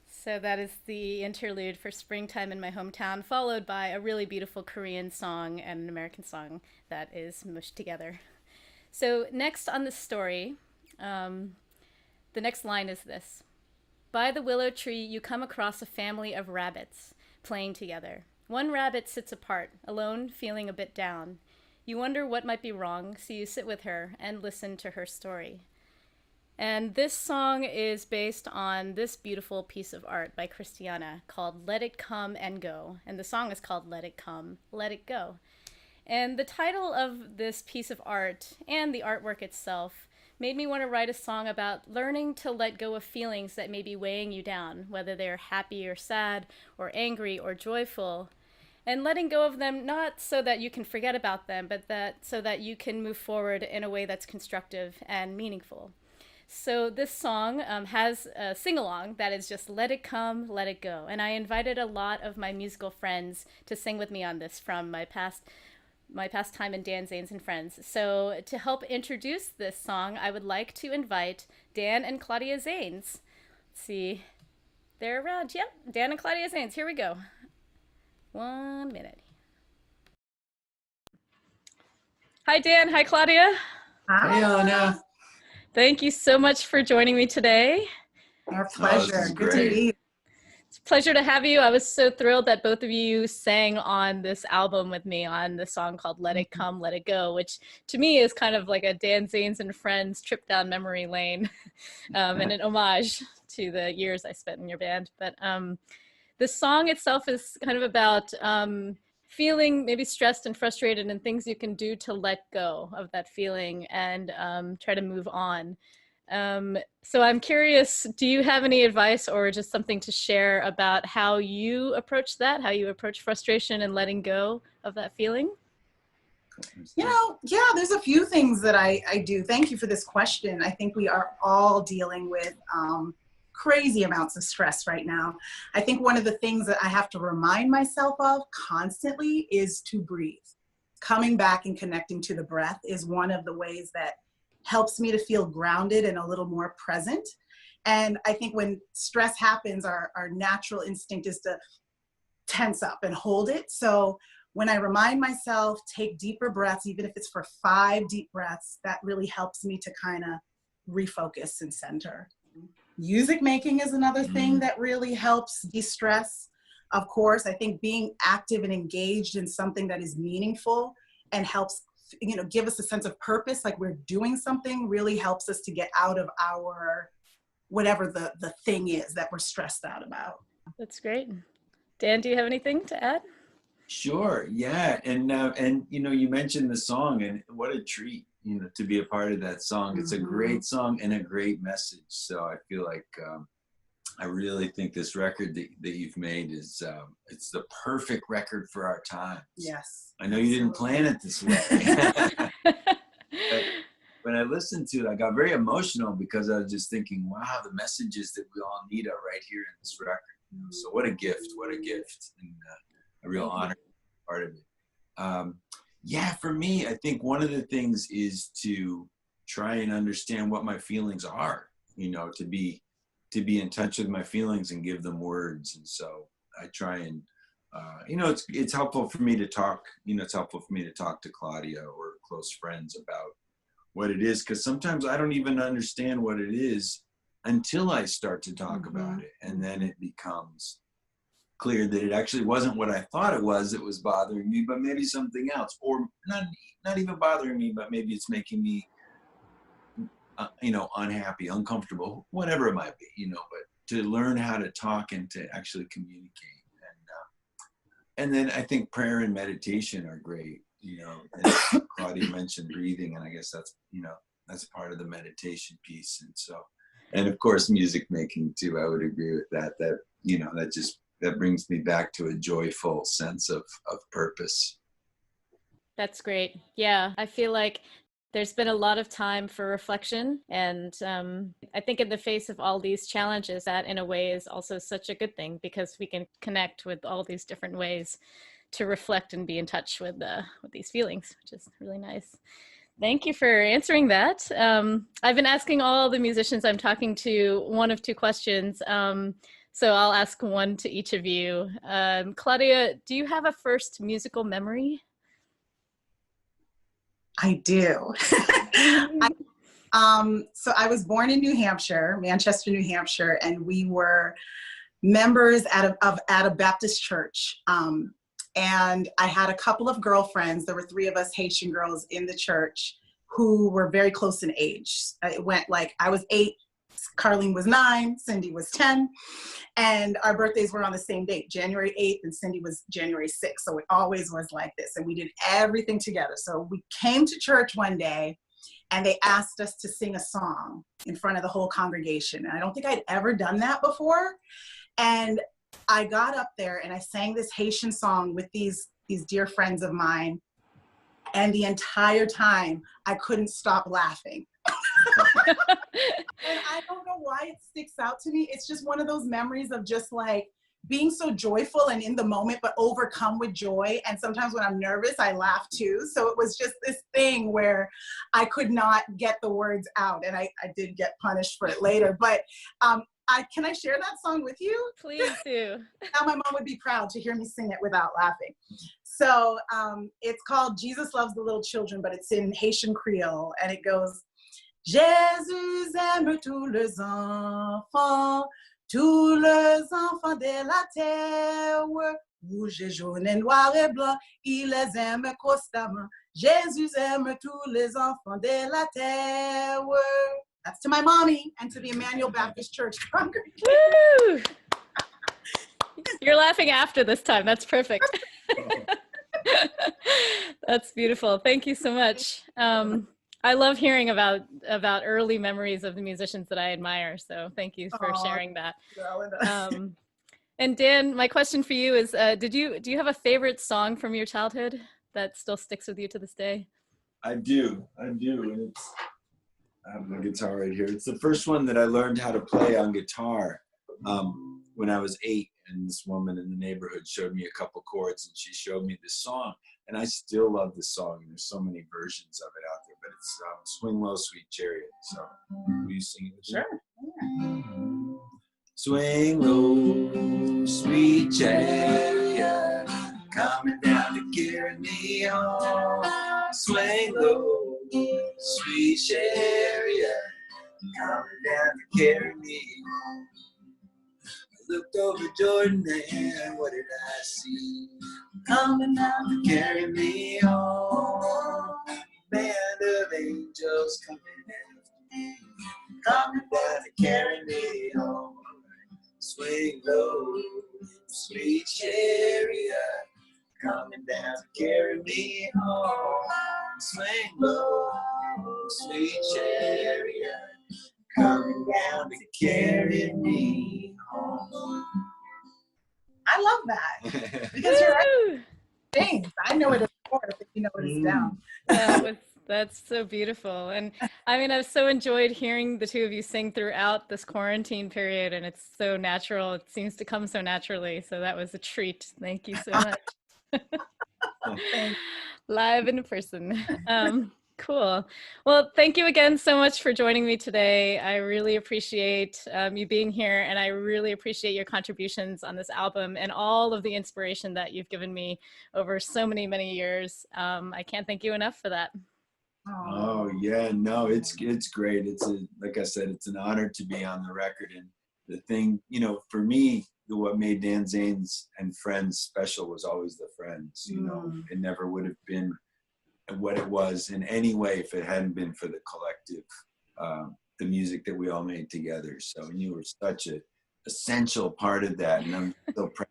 So that is the interlude for Springtime in My Hometown, followed by a really beautiful Korean song and an American song that is mushed together. So next on the story, the next line is this. By the willow tree, you come across a family of rabbits playing together. One rabbit sits apart, alone, feeling a bit down. You wonder what might be wrong, so you sit with her and listen to her story. And this song is based on this beautiful piece of art by Christiana called Let It Come and Go. And the song is called Let It Come, Let It Go. And the title of this piece of art and the artwork itself made me want to write a song about learning to let go of feelings that may be weighing you down, whether they're happy or sad or angry or joyful, and letting go of them not so that you can forget about them, but so that you can move forward in a way that's constructive and meaningful. So this song has a sing-along that is just let it come, let it go. And I invited a lot of my musical friends to sing with me on this from my past time in Dan Zanes and Friends. So to help introduce this song, I would like to invite Dan and Claudia Zanes. Let's see, they're around. Yep, Dan and Claudia Zanes. Here we go. 1 minute. Hi, Dan. Hi, Claudia. Hey, Anna. Thank you so much for joining me today. Our pleasure. Good to be here. It's a pleasure to have you. I was so thrilled that both of you sang on this album with me on the song called Let It Come, Let It Go, which to me is kind of like a Dan Zanes and Friends trip down memory lane and an homage to the years I spent in your band. But the song itself is kind of about feeling maybe stressed and frustrated and things you can do to let go of that feeling and try to move on. So I'm curious, do you have any advice or just something to share about how you approach that, how you approach frustration and letting go of that feeling? You know, yeah, there's a few things that I do. Thank you for this question. I think we are all dealing with crazy amounts of stress right now. I think one of the things that I have to remind myself of constantly is to breathe. Coming back and connecting to the breath is one of the ways that helps me to feel grounded and a little more present. And I think when stress happens, our natural instinct is to tense up and hold it. So when I remind myself, take deeper breaths, even if it's for 5 deep breaths, that really helps me to kind of refocus and center. Music making is another thing that really helps de-stress. Of course, I think being active and engaged in something that is meaningful and helps, you know, give us a sense of purpose, like we're doing something, really helps us to get out of our, whatever the thing is that we're stressed out about. That's great. Dan, do you have anything to add? Sure, yeah, and you know, you mentioned the song, and what a treat, you know, to be a part of that song. It's a great song and a great message. So I feel like I really think this record that you've made is it's the perfect record for our time. Yes. I know you didn't plan it this way. But when I listened to it, I got very emotional because I was just thinking, wow, the messages that we all need are right here in this record. You know? So what a gift, and a real honor to be part of it. Yeah, for me, I think one of the things is to try and understand what my feelings are, you know, to be in touch with my feelings and give them words. And so I try and, you know, it's helpful for me to talk, you know, it's helpful for me to talk to Claudia or close friends about what it is, because sometimes I don't even understand what it is until I start to talk about it. And then it becomes clear that it actually wasn't what I thought it was that was bothering me, but maybe something else, or not even bothering me, but maybe it's making me, you know, unhappy, uncomfortable, whatever it might be, you know, but to learn how to talk and to actually communicate. And then I think prayer and meditation are great, you know, and Claudia mentioned breathing, and I guess that's, you know, that's part of the meditation piece. And so, and of course, music making too, I would agree with that, you know, that brings me back to a joyful sense of purpose. That's great. Yeah, I feel like there's been a lot of time for reflection, and I think in the face of all these challenges, that in a way is also such a good thing, because we can connect with all these different ways to reflect and be in touch with these feelings, which is really nice. Thank you for answering that. I've been asking all the musicians I'm talking to one of 2 questions. So I'll ask one to each of you. Claudia, do you have a first musical memory? I do. So I was born in New Hampshire, Manchester, New Hampshire, and we were members at a Baptist church. And I had a couple of girlfriends. There were 3 of us Haitian girls in the church who were very close in age. It went like, I was 8, Carlene was 9, Cindy was 10, and our birthdays were on the same date, January 8th, and Cindy was January 6th. So it always was like this, and we did everything together. So we came to church one day, and they asked us to sing a song in front of the whole congregation. And I don't think I'd ever done that before. And I got up there and I sang this Haitian song with these dear friends of mine. And the entire time I couldn't stop laughing. And I don't know why it sticks out to me. It's just one of those memories of just like being so joyful and in the moment, but overcome with joy. And sometimes when I'm nervous, I laugh too. So it was just this thing where I could not get the words out, and I did get punished for it later. But can I share that song with you? Please do. Now my mom would be proud to hear me sing it without laughing. So it's called Jesus Loves the Little Children, but it's in Haitian Creole, and it goes, Jésus aime tous les enfants de la terre, rouge et jaune et noir et blanc, il les aime constamment. Jésus aime tous les enfants de la terre. That's to my mommy and to the Emmanuel Baptist Church congregation. Woo! You're laughing after this time. That's perfect. That's beautiful. Thank you so much. I love hearing about early memories of the musicians that I admire. So thank you for sharing that. And Dan, my question for you is, do you have a favorite song from your childhood that still sticks with you to this day? I do. And I have my guitar right here. It's the first one that I learned how to play on guitar when I was 8. And this woman in the neighborhood showed me a couple chords, and she showed me this song. And I still love this song. And there's so many versions of it out there. But it's Swing Low, Sweet Chariot. So will you sing it with me? Sure. Swing low, sweet chariot, coming down to carry me home. Swing low, sweet chariot, coming down to carry me home. I looked over Jordan and what did I see? Coming down to carry me home. Band of angels coming after me, coming down to carry me home. Swing low, sweet chariot, coming down to carry me home. Swing low, sweet chariot, coming down to carry me home. I love that. Because you're right. Thanks. I know it as chorus if you know it as down. That's so beautiful. And I mean, I've so enjoyed hearing the two of you sing throughout this quarantine period, and it's so natural. It seems to come so naturally. So that was a treat. Thank you so much. Live in person. Cool. Well, thank you again so much for joining me today. I really appreciate you being here, and I really appreciate your contributions on this album and all of the inspiration that you've given me over so many, many years. I can't thank you enough for that. Oh yeah, no, it's great. Like I said, it's an honor to be on the record. And the thing, for me, what made Dan Zanes and Friends special was always the friends. It never would have been what it was in any way if it hadn't been for the collective, the music that we all made together. So you were such an essential part of that, and I'm so proud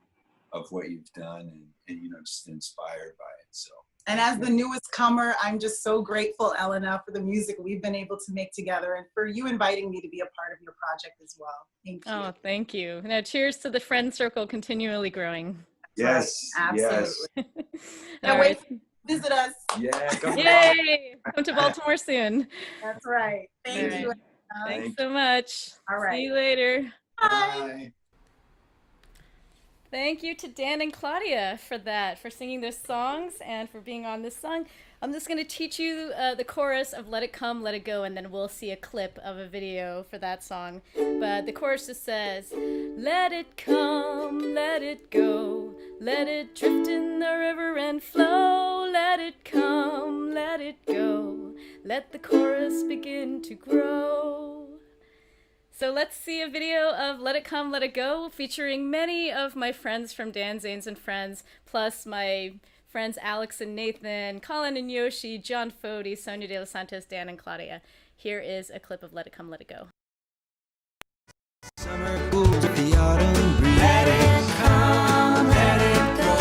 of what you've done, and just inspired by it. So. And as the newest comer, I'm just so grateful, Elena, for the music we've been able to make together, and for you inviting me to be a part of your project as well. Thank you. Oh, thank you. Now, cheers to the friend circle continually growing. Yes, absolutely. Yes. Now wait, visit us. Yeah, come Yay! Come to Baltimore soon. That's right. Thank you. Thanks so much. All right. See you later. Bye. Thank you to Dan and Claudia for that, for singing those songs and for being on this song. I'm just going to teach you the chorus of Let It Come, Let It Go, and then we'll see a clip of a video for that song. But the chorus just says, let it come, let it go, let it drift in the river and flow. Let it come, let it go, let the chorus begin to grow. So let's see a video of Let It Come, Let It Go, featuring many of my friends from Dan Zanes and Friends, plus my friends Alex and Nathan, Colin and Yoshi, John Fody, Sonia De Los Santos, Dan and Claudia. Here is a clip of Let It Come, Let It Go. Summer cool to the autumn breeze. Let it come, let it go.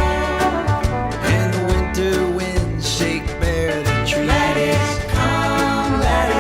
And the winter winds shake bare the trees. Let it come, let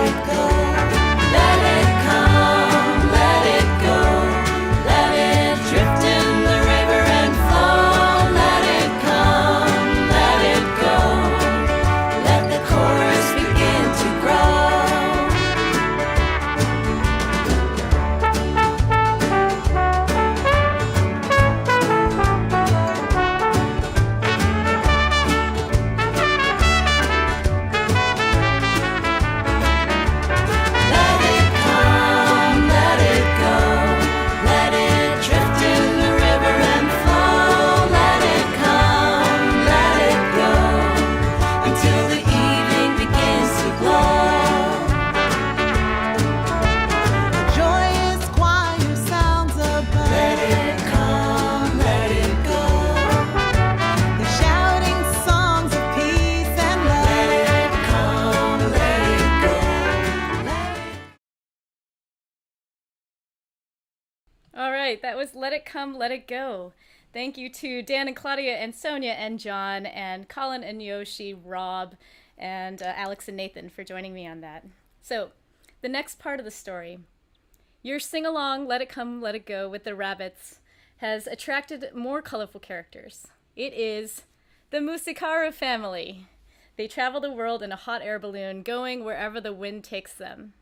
All right, that was Let It Come, Let It Go. Thank you to Dan and Claudia and Sonia and John and Colin and Yoshi, Rob, and Alex and Nathan for joining me on that. So, the next part of the story. Your sing-along, Let It Come, Let It Go with the rabbits has attracted more colorful characters. It is the Musikaru family. They travel the world in a hot air balloon, going wherever the wind takes them.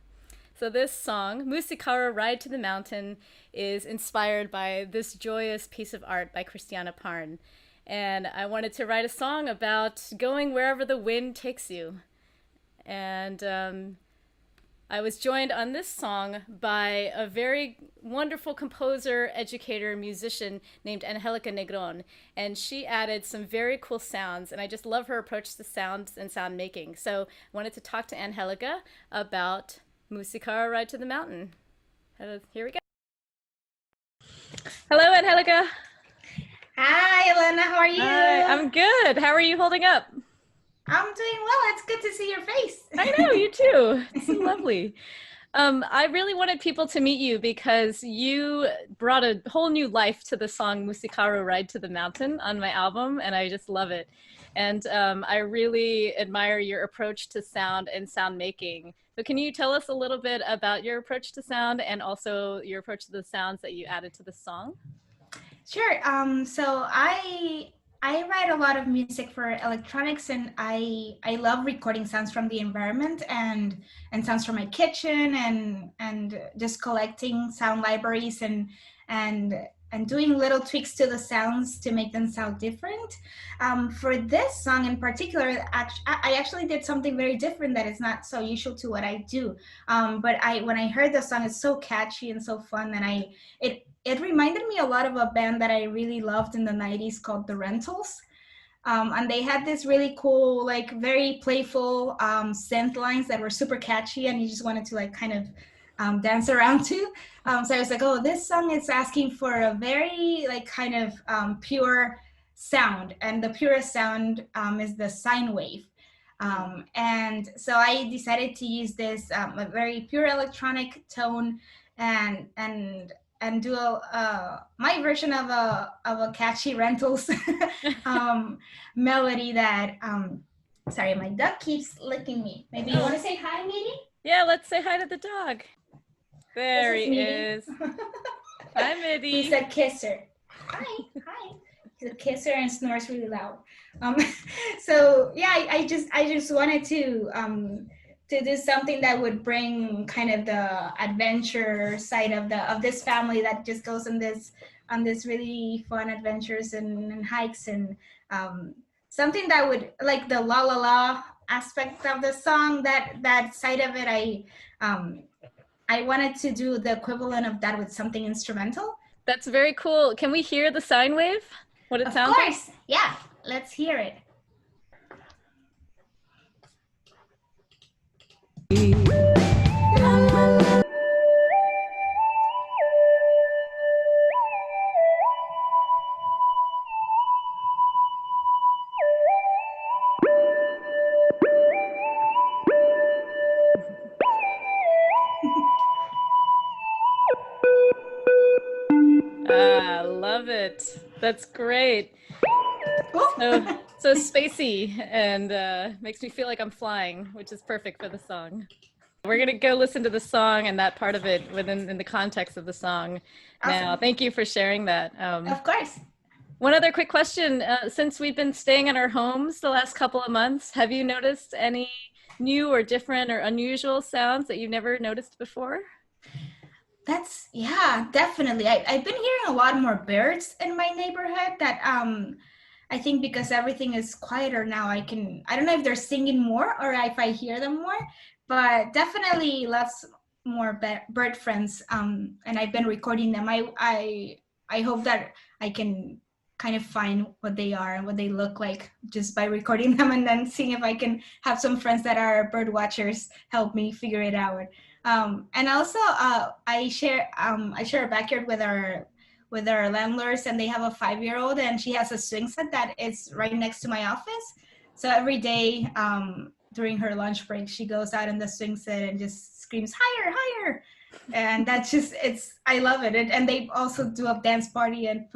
So this song, Musikaru Ride to the Mountain, is inspired by this joyous piece of art by Christiana Parn. And I wanted to write a song about going wherever the wind takes you. And I was joined on this song by a very wonderful composer, educator, musician named Angelica Negron. And she added some very cool sounds, and I just love her approach to sounds and sound making. So I wanted to talk to Angelica about Musikaru Ride to the Mountain. Here we go. Hello, Angelica. Hi, Elena. How are you? Hi, I'm good. How are you holding up? I'm doing well. It's good to see your face. I know, you too. It's so lovely. I really wanted people to meet you because you brought a whole new life to the song Musikaru Ride to the Mountain on my album, and I just love it. And I really admire your approach to sound and sound making. So can you tell us a little bit about your approach to sound and also your approach to the sounds that you added to the song? Sure. So I write a lot of music for electronics, and I love recording sounds from the environment and sounds from my kitchen and just collecting sound libraries and doing little tweaks to the sounds to make them sound different. For this song in particular, I actually did something very different that is not so usual to what I do. But when I heard the song, it's so catchy and so fun, and it reminded me a lot of a band that I really loved in the 90s called The Rentals. And they had this really cool, like very playful synth lines that were super catchy, and you just wanted to like kind of dance around to. So I was like, oh, this song is asking for a very like kind of pure sound, and the purest sound is the sine wave. And so I decided to use this a very pure electronic tone and do my version of a catchy Rentals melody that sorry, my duck keeps licking me. Maybe you want to say hi, Midi? Yeah, let's say hi to the dog. There he is. Hi, Midi. He's a kisser. Hi. He's a kisser and snores really loud. So yeah, I just wanted to do something that would bring kind of the adventure side of this family that just goes on this really fun adventures and hikes, and something that would like the la la la aspect of the song, that side of it. I wanted to do the equivalent of that with something instrumental. That's very cool. Can we hear the sine wave? What it sounds like? Of course, yeah. Let's hear it. I love it. That's great. So spacey, and makes me feel like I'm flying, which is perfect for the song. We're gonna go listen to the song and that part of it in the context of the song now. Awesome. Thank you for sharing that. Of course. One other quick question. Since we've been staying in our homes the last couple of months, have you noticed any new or different or unusual sounds that you've never noticed before? Yeah, definitely. I've been hearing a lot more birds in my neighborhood that I think because everything is quieter now, I don't know if they're singing more or if I hear them more, but definitely lots more bird friends. And I've been recording them. I hope that I can kind of find what they are and what they look like just by recording them, and then seeing if I can have some friends that are bird watchers help me figure it out. And also I share a backyard with our landlords, and they have a 5-year-old, and she has a swing set that is right next to my office. So every day during her lunch break, she goes out in the swing set and just screams higher, higher. and that's just I love it. And they also do a dance party and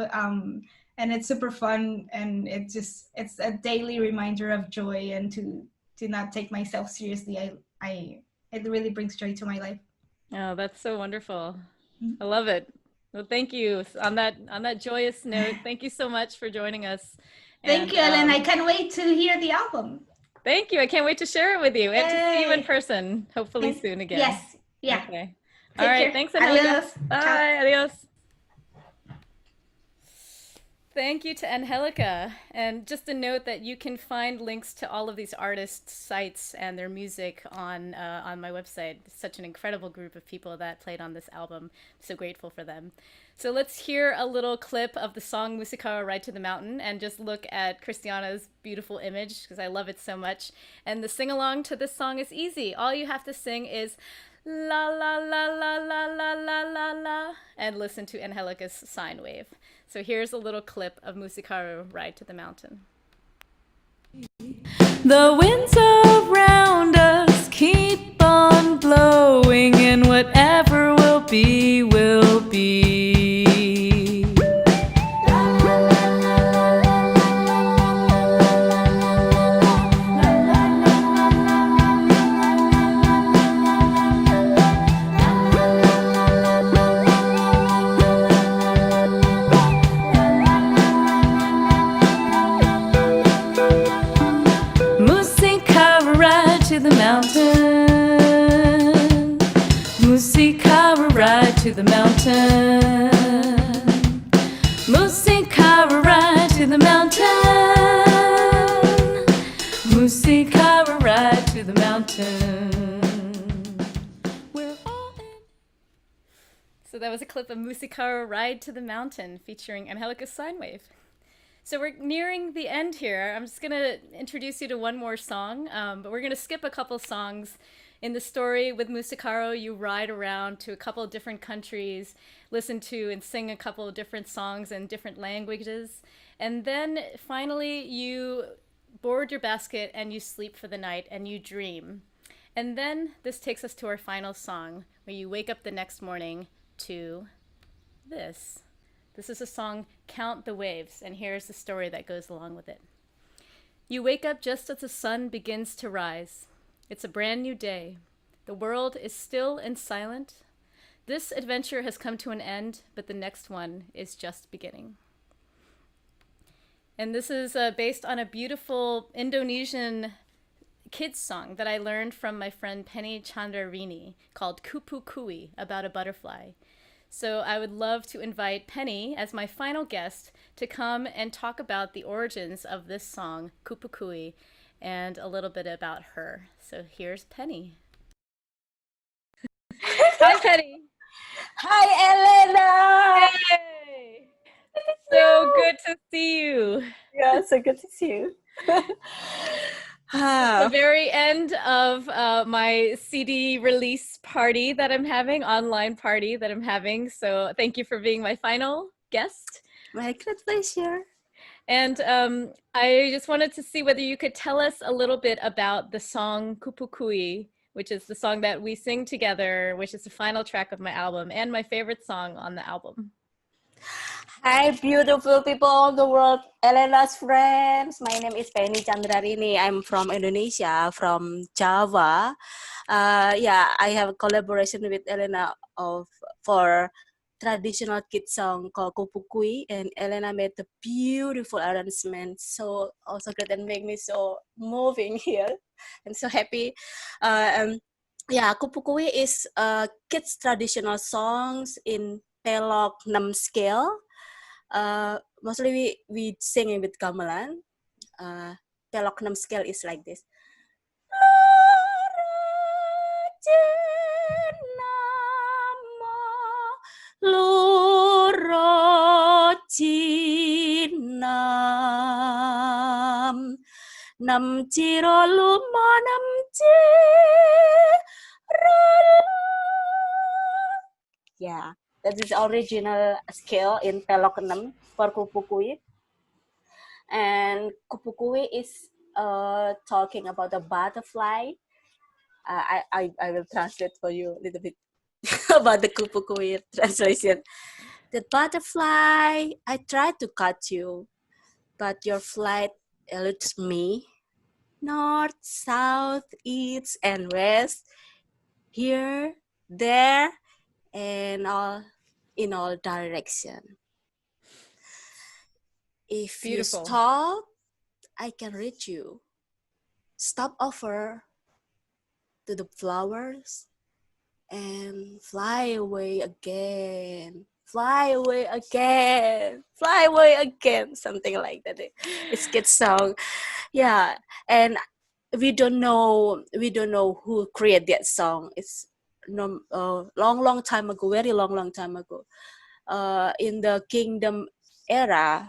it's super fun, and it's a daily reminder of joy and to not take myself seriously. I it really brings joy to my life. Oh, that's so wonderful. I love it. Well, thank you. On that joyous note, thank you so much for joining us. Thank you, Ellen. I can't wait to hear the album. Thank you. I can't wait to share it with you and to see you in Yay. person, hopefully soon again. Yes. Yeah. Okay. Take All right. care. Thanks, Angelica. Adios. Bye. Ciao. Adios. Thank you to Angelica. And just a note that you can find links to all of these artists' sites and their music on my website. It's such an incredible group of people that played on this album. I'm so grateful for them. So let's hear a little clip of the song Musikara Ride to the Mountain and just look at Christiana's beautiful image because I love it so much. And the sing-along to this song is easy. All you have to sing is la la la la la la la la la and listen to Angelica's sine wave. So here's a little clip of Musikara Ride to the Mountain. The winds around us keep on blowing, and whatever will be, will be. To the mountain, Musikara ride to the mountain, Musikara ride to the mountain, Musikara ride to the mountain. We're all in. So that was a clip of Musikara Ride to the Mountain featuring Angelica's sine wave. So we're nearing the end here. I'm just going to introduce you to one more song, but we're going to skip a couple songs. In the story with Musikara, you ride around to a couple of different countries, listen to and sing a couple of different songs in different languages, and then finally you board your basket and you sleep for the night and you dream. And then this takes us to our final song, where you wake up the next morning to this. This is a song, Count the Waves, and here's the story that goes along with it. You wake up just as the sun begins to rise. It's a brand new day. The world is still and silent. This adventure has come to an end, but the next one is just beginning. And this is based on a beautiful Indonesian kids song that I learned from my friend Penny Chandrarini called Kupu Kui, about a butterfly. So I would love to invite Penny as my final guest to come and talk about the origins of this song, Kupu Kui, and a little bit about her. So here's Penny. Hi, Penny. Hi, Elena. Hey. So good to see you. Yeah, so good to see you. The very end of my CD release party that I'm having, online party that I'm having. So thank you for being my final guest. My great pleasure. And I just wanted to see whether you could tell us a little bit about the song Kupu Kui, which is the song that we sing together, which is the final track of my album and my favorite song on the album. Hi, beautiful people of the world, Elena's friends. My name is Penny Chandrarini. I'm from Indonesia, from Java. I have a collaboration with Elena for traditional kids song called Kupu Kui, and Elena made the beautiful arrangement, so also great and make me so moving here. I'm so happy. Kupu Kui is kids traditional songs in pelok 6 scale. Mostly we sing with gamelan. Pelok 6 scale is like this. Loro cinam nam ciro lumo nam ciro. Yeah, that is the original scale in pelok 6 for Kupu Kui. And Kupu Kui is talking about the butterfly. I will translate for you a little bit. about the kupu-kui translation. The butterfly, I tried to catch you, but your flight eludes me. North, south, east, and west, here, there, and all in all direction. If you Beautiful. stop, I can reach you. Stop over to the flowers and fly away again. Fly away again. Fly away again. Something like that. It's good song. Yeah. And we don't know who created that song. It's long time ago, very long time ago. In the kingdom era,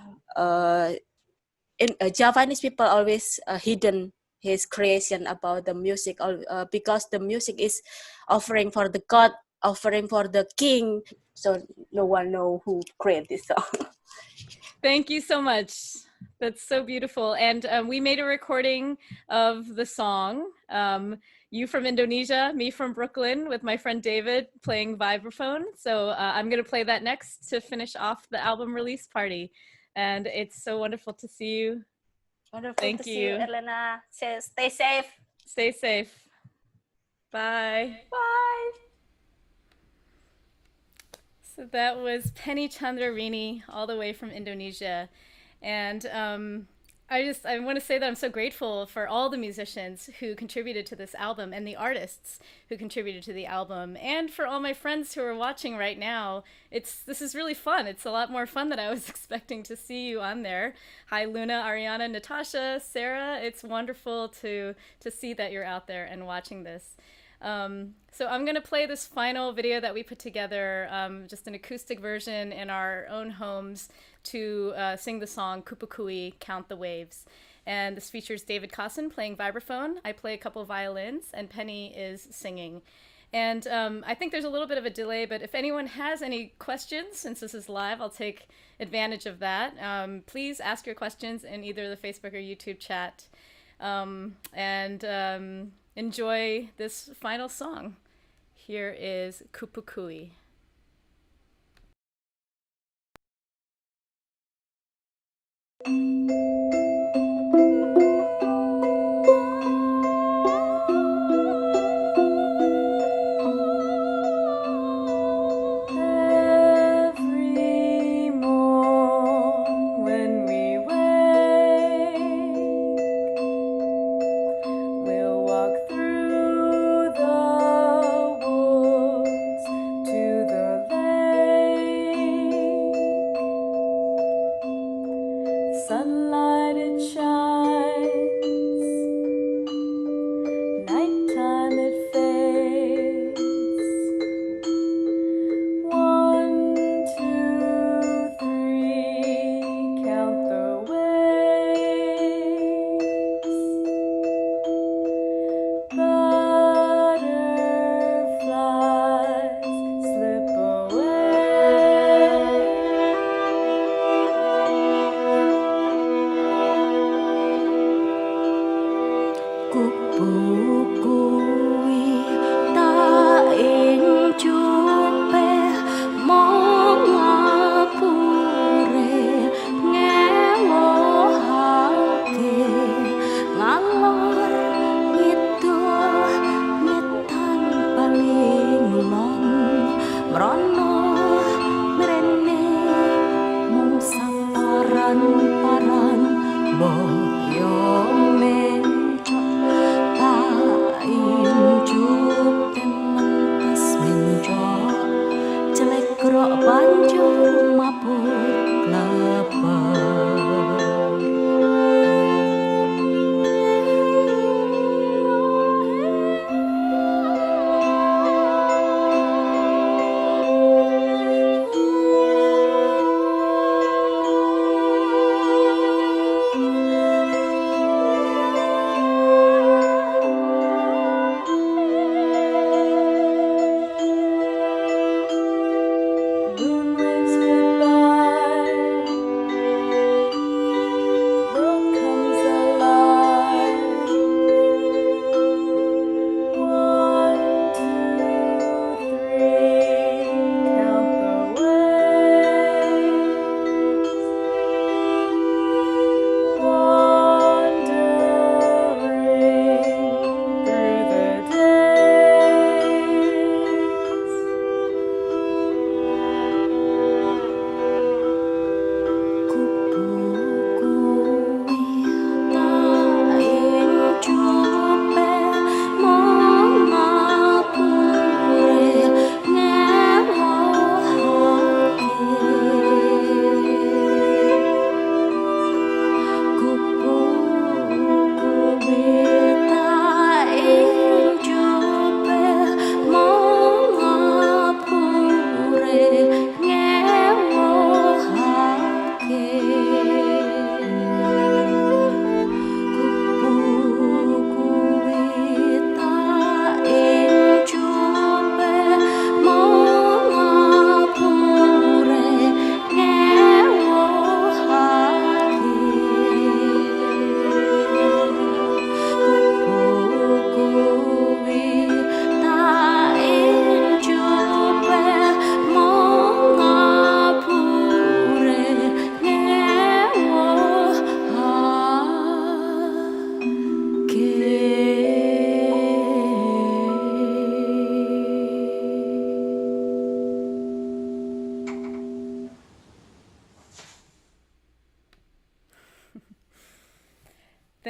in Javanese people always hidden his creation about the music, because the music is offering for the god, offering for the king, so no one know who created this song. Thank you so much. That's so beautiful. And we made a recording of the song. You from Indonesia, me from Brooklyn, with my friend David playing vibraphone. So I'm going to play that next to finish off the album release party. And it's so wonderful to see you. Wonderful Thank to see you, Elena. Stay safe. Stay safe. Bye. Bye. So that was Penny Chandrarini, all the way from Indonesia. And I want to say that I'm so grateful for all the musicians who contributed to this album and the artists who contributed to the album, and for all my friends who are watching right now. This is really fun. It's a lot more fun than I was expecting to see you on there. Hi, Luna, Ariana, Natasha, Sarah. It's wonderful to see that you're out there and watching this. So I'm going to play this final video that we put together, just an acoustic version in our own homes to sing the song Kupu-Kui, Count the Waves. And this features David Cosson playing vibraphone. I play a couple violins, and Penny is singing. And I think there's a little bit of a delay, but if anyone has any questions, since this is live, I'll take advantage of that. Please ask your questions in either the Facebook or YouTube chat. Enjoy this final song. Here is Kupu-Kui. Every morn when we wake, we'll walk through the woods to the lake. Sunlight it shines, nighttime it fades. 1, 2, 3, count the waves. Butterflies slip away. Kupu-kui ta ing chupe mong ngapure ngewohake ngalor ngidul mitan paling long mrono mrene Musa paran boyong mencok ta ing chupe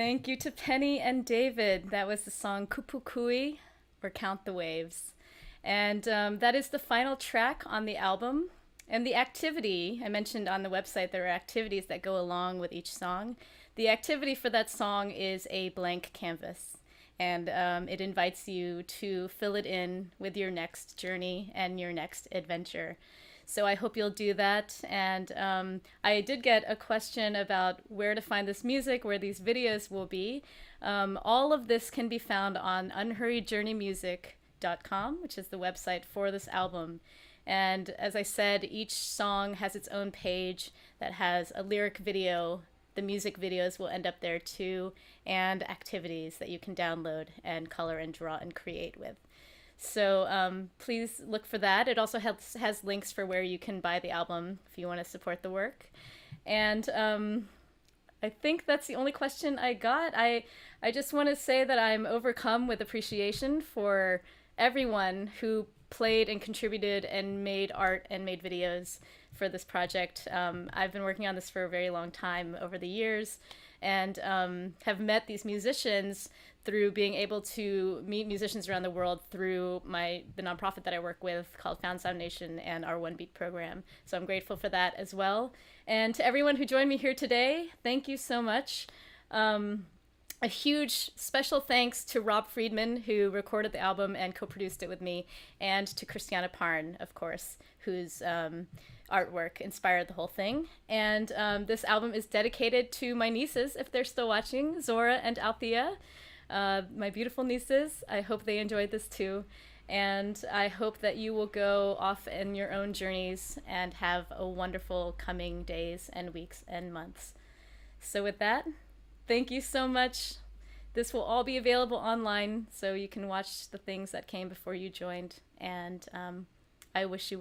Thank you to Penny and David. That was the song Kupukui, or Count the Waves. And that is the final track on the album. And the activity, I mentioned on the website there are activities that go along with each song. The activity for that song is a blank canvas. And it invites you to fill it in with your next journey and your next adventure. So I hope you'll do that. And I did get a question about where to find this music, where these videos will be. All of this can be found on unhurriedjourneymusic.com, which is the website for this album. And as I said, each song has its own page that has a lyric video. The music videos will end up there too, and activities that you can download and color and draw and create with. So please look for that. It also has links for where you can buy the album if you want to support the work. And I think that's the only question I got. I just want to say that I'm overcome with appreciation for everyone who played and contributed and made art and made videos for this project. I've been working on this for a very long time over the years, and have met these musicians through being able to meet musicians around the world through the nonprofit that I work with called Found Sound Nation and our One Beat program. So I'm grateful for that as well. And to everyone who joined me here today, thank you so much. A huge special thanks to Rob Friedman, who recorded the album and co-produced it with me, and to Christiana Parn, of course, whose artwork inspired the whole thing. And this album is dedicated to my nieces, if they're still watching, Zora and Althea, my beautiful nieces. I hope they enjoyed this too. And I hope that you will go off in your own journeys and have a wonderful coming days and weeks and months. So with that, thank you so much. This will all be available online, so you can watch the things that came before you joined. And I wish you